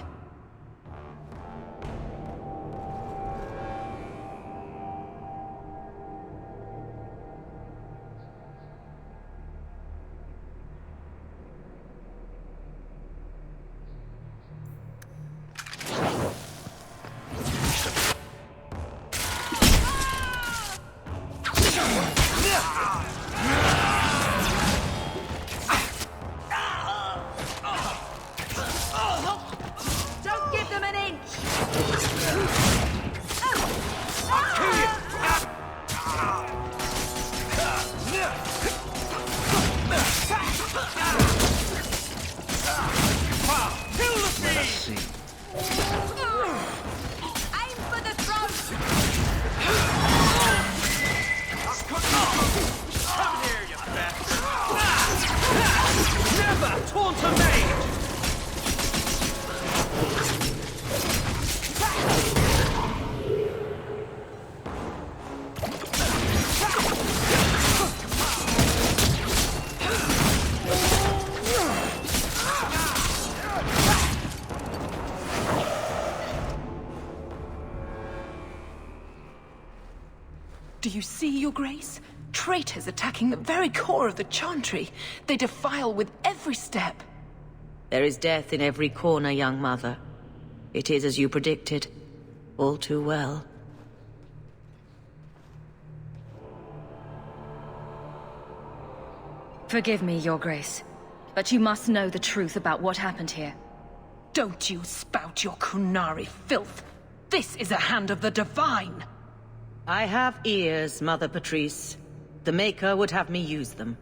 V: Do you see, Your Grace? Traitors attacking the very core of the Chantry. They defile with every step.
U: There is death in every corner, young mother. It is as you predicted. All too well.
D: Forgive me, Your Grace, but you must know the truth about what happened here.
V: Don't you spout your Qunari filth. This is a hand of the Divine.
U: I have ears, Mother Patrice. The Maker would have me use them.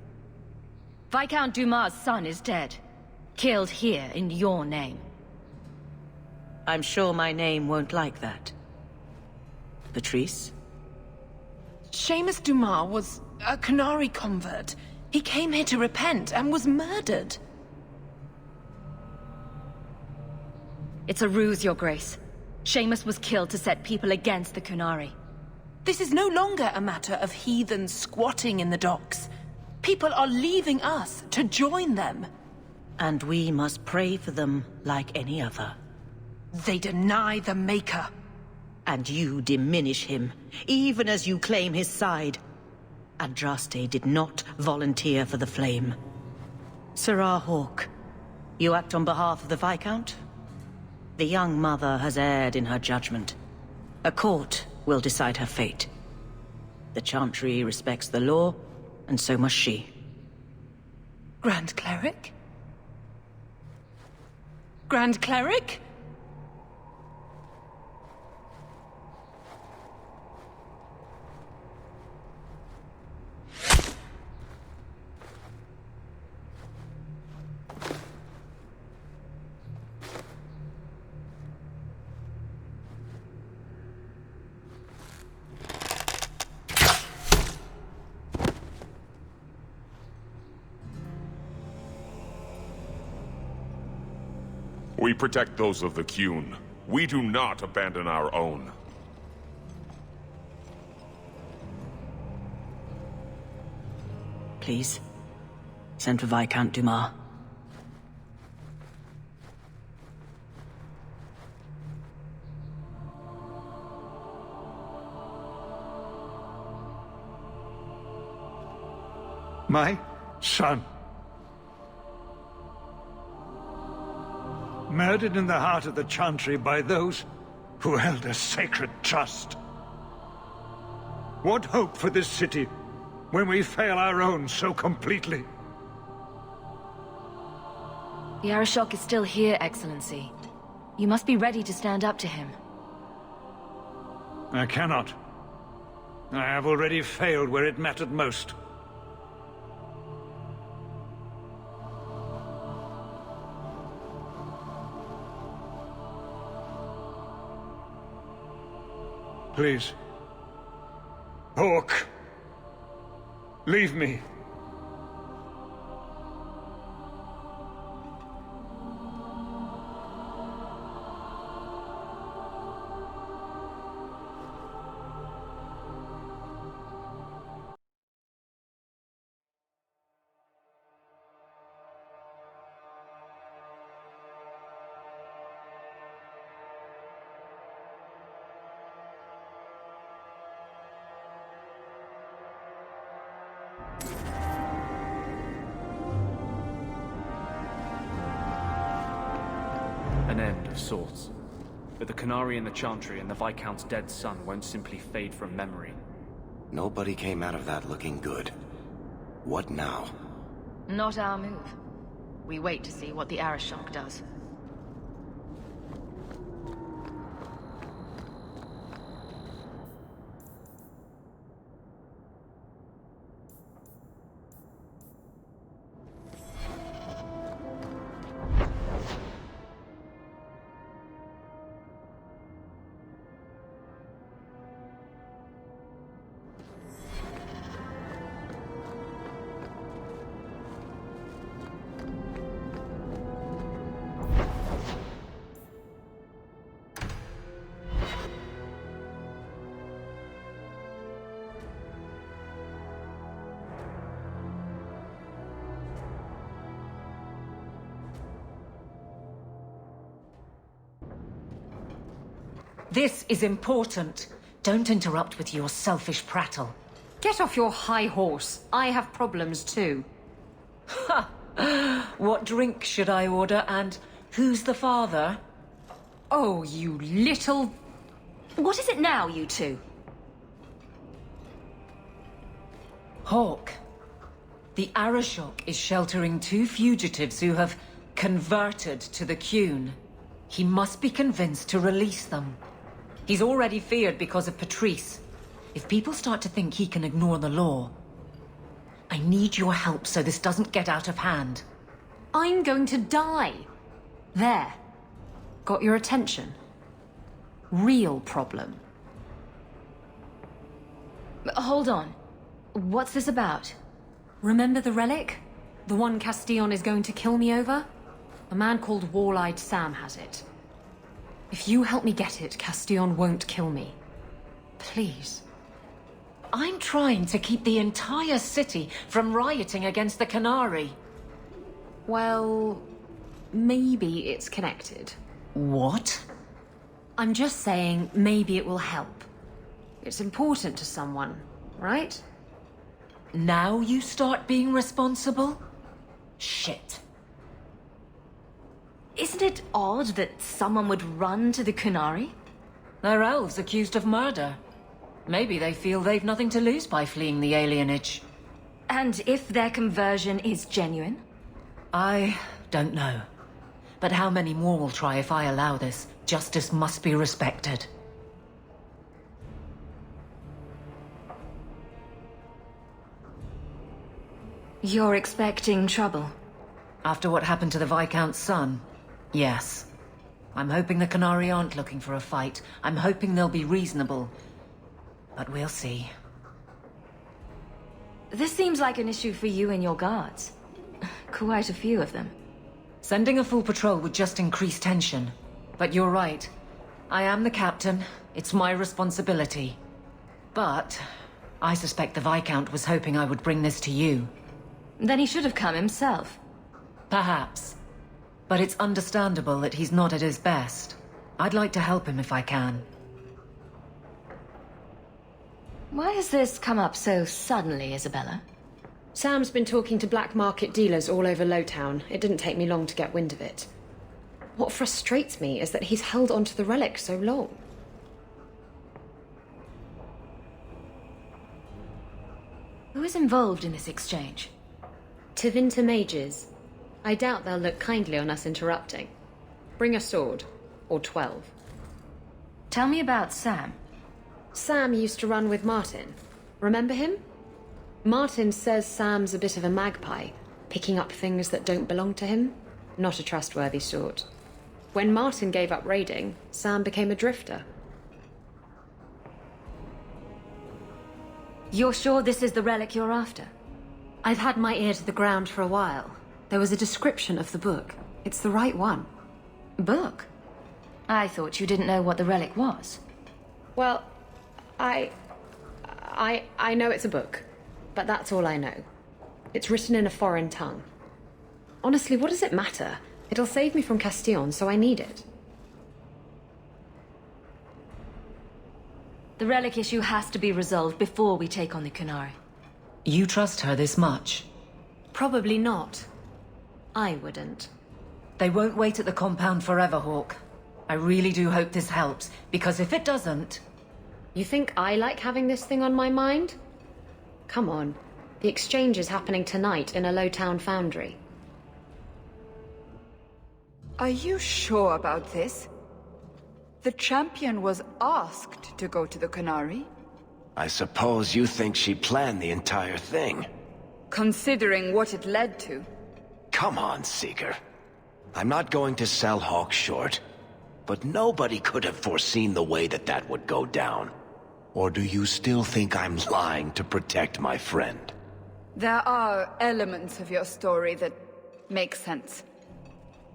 D: Viscount Dumas' son is dead. Killed here in your name.
U: I'm sure my name won't like that. Patrice?
V: Seamus Dumas was a Qunari convert. He came here to repent and was murdered.
D: It's a ruse, Your Grace. Seamus was killed to set people against the Qunari.
V: This is no longer a matter of heathens squatting in the docks. People are leaving us to join them.
U: And we must pray for them like any other.
V: They deny the Maker.
U: And you diminish him, even as you claim his side. Andraste did not volunteer for the flame. Sirrah Hawke, you act on behalf of the Viscount? The young mother has erred in her judgment. A court will decide her fate. The Chantry respects the law, and so must she.
V: Grand Cleric? Grand Cleric?
M: We protect those of the Qun. We do not abandon our own.
U: please. Send for Viscount Dumas.
F: My son. Murdered in the heart of the Chantry by those who held a sacred trust. What hope for this city when we fail our own so completely?
D: The Arishok is still here, Excellency. You must be ready to stand up to him.
F: I cannot. I have already failed where it mattered most. Please. Hawk. Leave me.
J: An end of sorts. But the Qunari and the Chantry and the Viscount's dead son won't simply fade from memory.
G: Nobody came out of that looking good. What now?
D: Not our move. We wait to see what the Arishok does.
V: This is important. Don't interrupt with your selfish prattle.
E: Get off your high horse. I have problems too.
V: Ha! What drink should I order, and who's the father?
E: Oh, you little...
D: What is it now, you two?
V: Hawk. The Arishok is sheltering two fugitives who have converted to the Qun. He must be convinced to release them. He's already feared because of Patrice. If people start to think he can ignore the law, I need your help so this doesn't get out of hand.
E: I'm going to die. There. Got your attention? Real problem.
D: Hold on. What's this about?
E: Remember the relic? The one Castillon is going to kill me over? A man called Wall-Eyed Sam has it. If you help me get it, Castillon won't kill me. Please.
V: I'm trying to keep the entire city from rioting against the Canary.
E: Well, maybe it's connected.
V: What?
E: I'm just saying maybe it will help. It's important to someone, right?
V: Now you start being responsible? Shit.
D: Isn't it odd that someone would run to the Qunari?
V: They're elves accused of murder. Maybe they feel they've nothing to lose by fleeing the alienage.
D: And if their conversion is genuine?
V: I don't know. But how many more will try if I allow this? Justice must be respected.
D: You're expecting trouble?
V: After what happened to the Viscount's son? Yes. I'm hoping the Qunari aren't looking for a fight. I'm hoping they'll be reasonable. But we'll see.
D: This seems like an issue for you and your guards. Quite a few of them.
V: Sending a full patrol would just increase tension. But you're right. I am the captain. It's my responsibility. But I suspect the Viscount was hoping I would bring this to you.
D: Then he should have come himself.
V: Perhaps. But it's understandable that he's not at his best. I'd like to help him if I can.
D: Why has this come up so suddenly, Isabella?
E: Sam's been talking to black market dealers all over Lowtown. It didn't take me long to get wind of it. What frustrates me is that he's held onto the relic so long.
D: Who is involved in this exchange?
E: Tevinter mages. I doubt they'll look kindly on us interrupting. Bring a sword. Or 12.
D: Tell me about Sam.
E: Sam used to run with Martin. Remember him? Martin says Sam's a bit of a magpie, picking up things that don't belong to him. Not a trustworthy sort. When Martin gave up raiding, Sam became a drifter.
D: You're sure this is the relic you're after? I've had my ear to the ground for a while. There was a description of the book. It's the right one. Book? I thought you didn't know what the relic was.
E: Well, I know it's a book, but that's all I know. It's written in a foreign tongue. Honestly, what does it matter? It'll save me from Castillon, so I need it.
D: The relic issue has to be resolved before we take on the Qunari.
V: You trust her this much?
D: Probably not. I wouldn't.
V: They won't wait at the compound forever, Hawk. I really do hope this helps, because if it doesn't...
E: You think I like having this thing on my mind? Come on. The exchange is happening tonight in a Lowtown foundry.
A: Are you sure about this? The champion was asked to go to the Qunari.
G: I suppose you think she planned the entire thing.
A: Considering what it led to.
G: Come on, Seeker. I'm not going to sell Hawk short, but nobody could have foreseen the way that would go down. Or do you still think I'm lying to protect my friend?
A: There are elements of your story that make sense.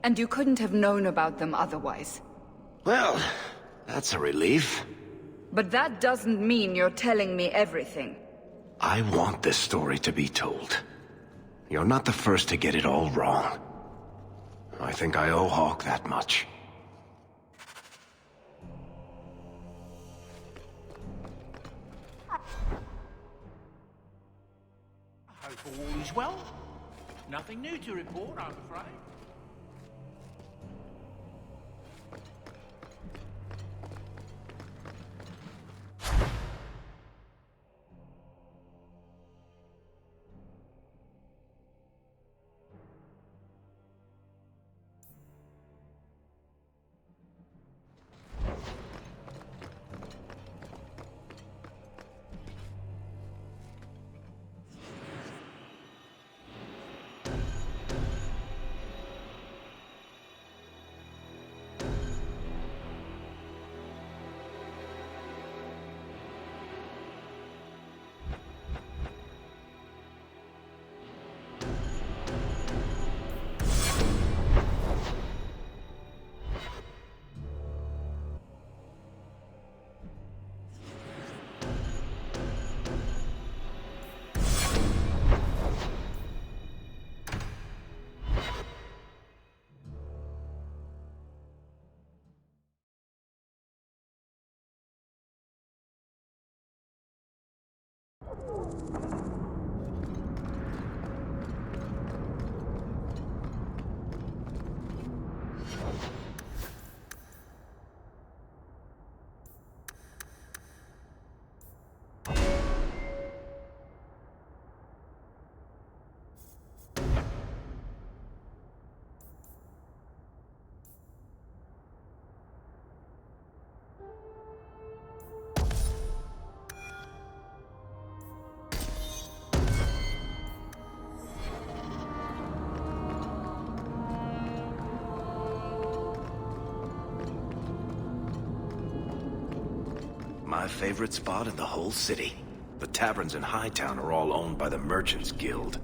A: And you couldn't have known about them otherwise.
G: Well, that's a relief.
A: But that doesn't mean you're telling me everything.
G: I want this story to be told. You're not the first to get it all wrong. I think I owe Hawk that much.
P: I hope all is well. Nothing new to report, I'm afraid.
G: My favorite spot in the whole city. The taverns in Hightown are all owned by the Merchants Guild.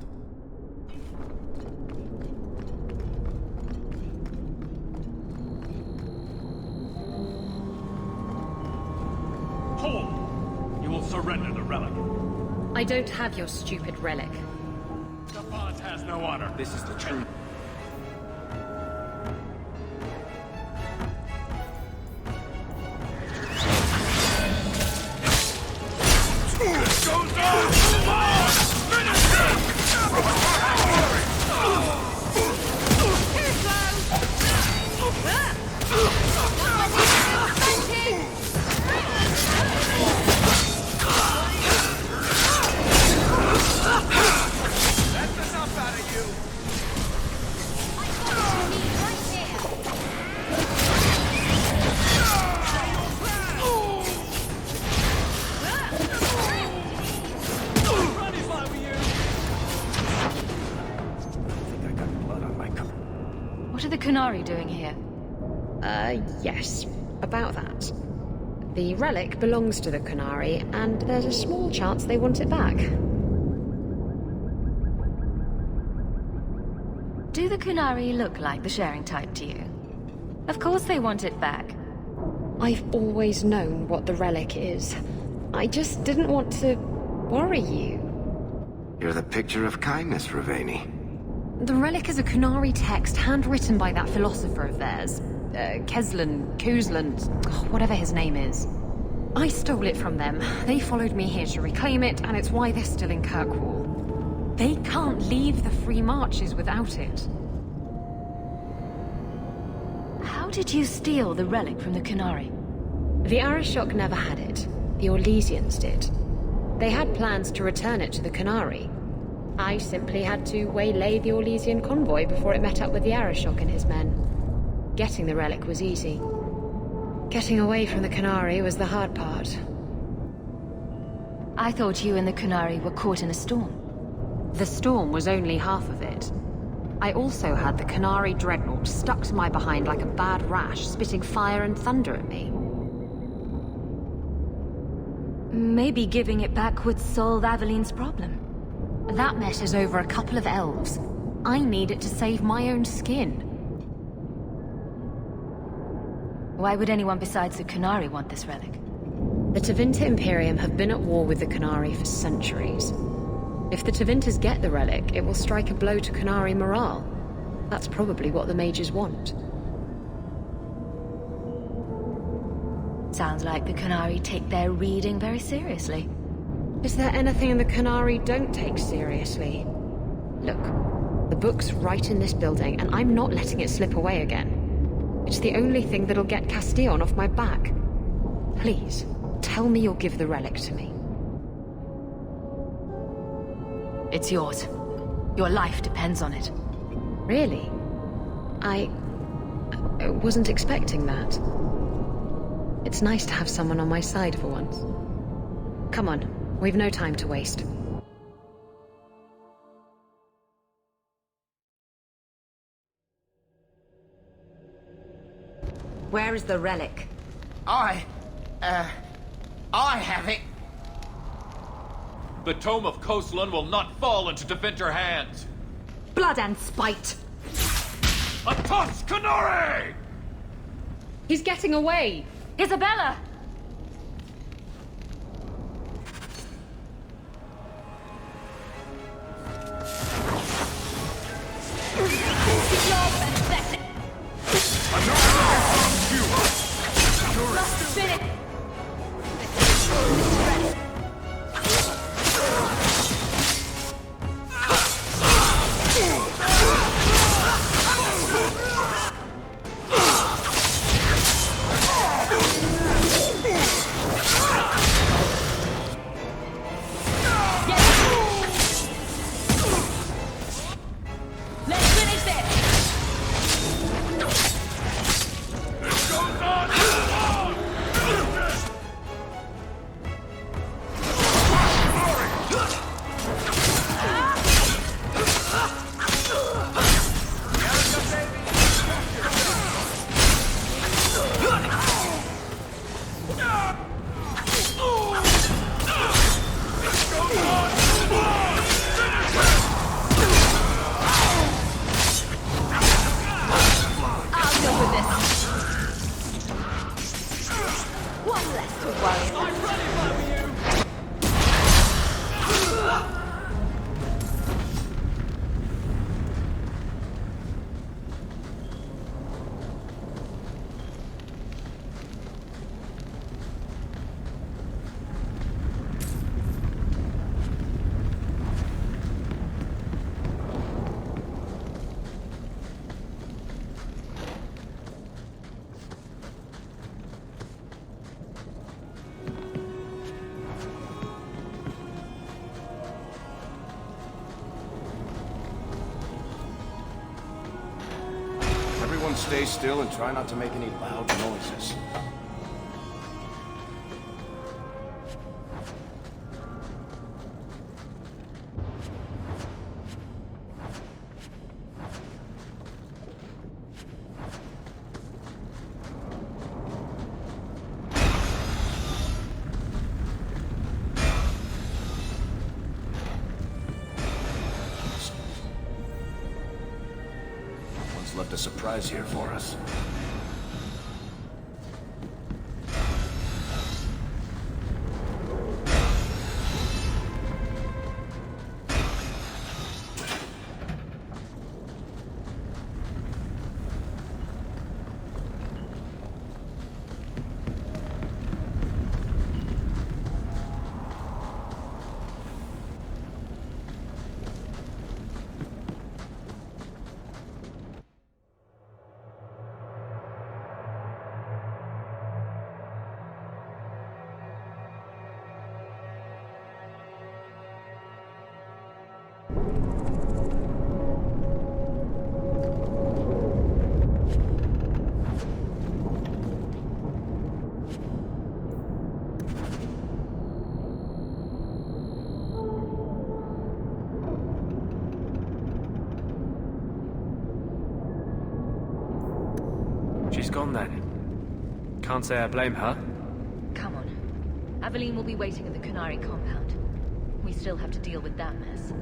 I: Hold! You will surrender the relic.
E: I don't have your stupid relic.
I: The party has no honor.
J: This is the truth.
D: What are the Qunari doing here?
E: Yes. About that. The relic belongs to the Qunari, and there's a small chance they want it back.
D: Do the Qunari look like the sharing type to you? Of course they want it back.
E: I've always known what the relic is. I just didn't want to worry you.
N: You're the picture of kindness, Raveni.
E: The relic is a Qunari text handwritten by that philosopher of theirs. Kuzland, whatever his name is. I stole it from them. They followed me here to reclaim it, and it's why they're still in Kirkwall. They can't leave the Free Marches without it.
D: How did you steal the relic from the Qunari?
E: The Arishok never had it. The Orlesians did. They had plans to return it to the Qunari. I simply had to waylay the Orlesian convoy before it met up with the Arishok and his men. Getting the relic was easy. Getting away from the Qunari was the hard part.
D: I thought you and the Qunari were caught in a storm.
E: The storm was only half of it. I also had the Qunari dreadnought stuck to my behind like a bad rash, spitting fire and thunder at me.
D: Maybe giving it back would solve Aveline's problem.
E: That matters over a couple of elves. I need it to save my own skin.
D: Why would anyone besides the Qunari want this relic?
E: The Tevinter Imperium have been at war with the Qunari for centuries. If the Tevinters get the relic, it will strike a blow to Qunari morale. That's probably what the mages want.
D: Sounds like the Qunari take their reading very seriously.
E: Is there anything the Qunari don't take seriously? Look, the book's right in this building, and I'm not letting it slip away again. It's the only thing that'll get Castillon off my back. Please, tell me you'll give the relic to me.
D: It's yours. Your life depends on it.
E: Really? I wasn't expecting that. It's nice to have someone on my side for once. Come on, we've no time to waste.
D: Where is the relic?
R: I have it.
S: The Tome of Koslan will not fall into Tevinter hands.
D: Blood and spite!
S: A toss, Qunari!
E: He's getting away!
D: Isabella!
C: stay still and try not to make any loud noises. Left a surprise here for us.
J: She's gone then. Can't say I blame her.
D: Come on. Aveline will be waiting at the Qunari compound. We still have to deal with that mess.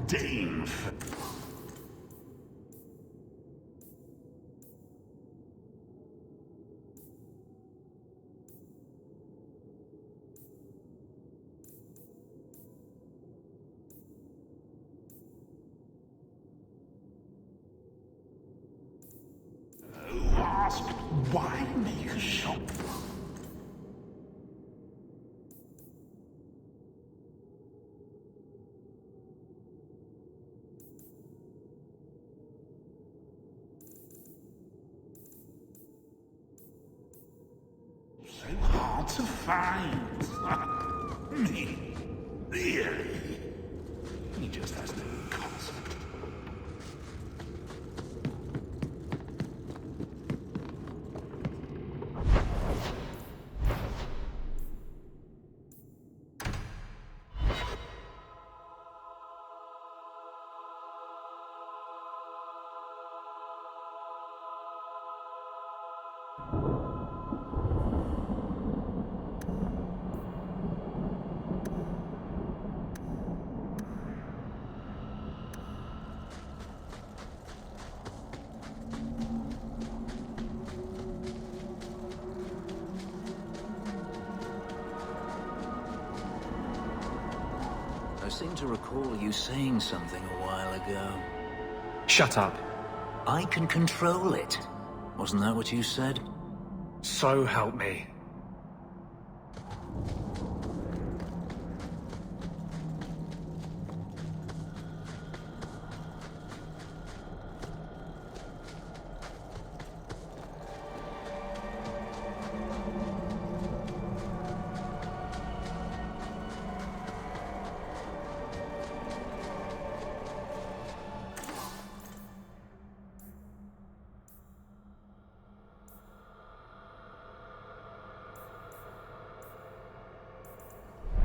O: Dave. Who asked why make a shop? So hard to find. Me? Really? He just has no concept.
B: seem to recall you saying something a while ago.
J: Shut up.
B: I can control it. Wasn't that what you said?
J: So help me.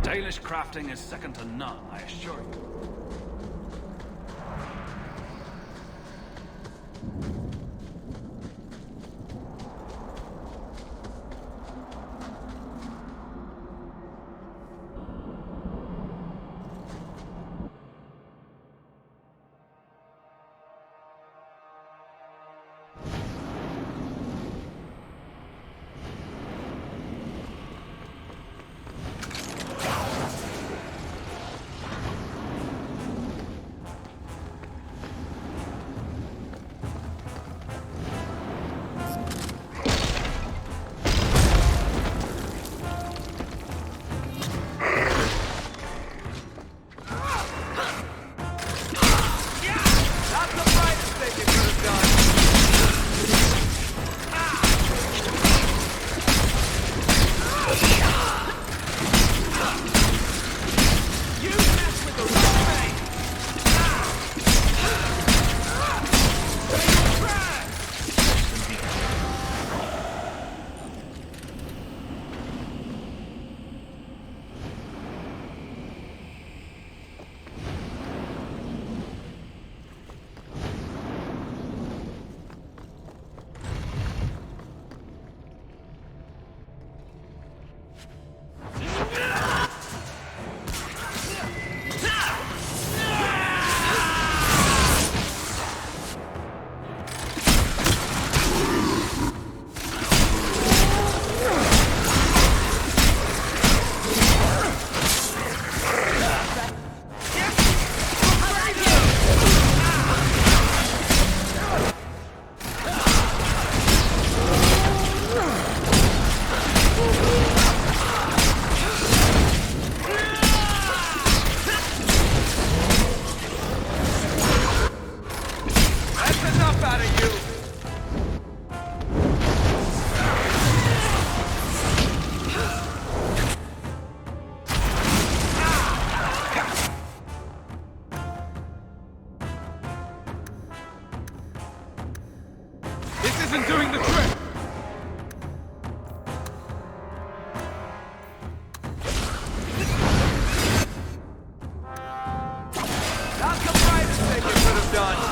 R: Dalish crafting is second to none, I assure you.
H: Isn't doing the trick! Not the brightest thing you could have done!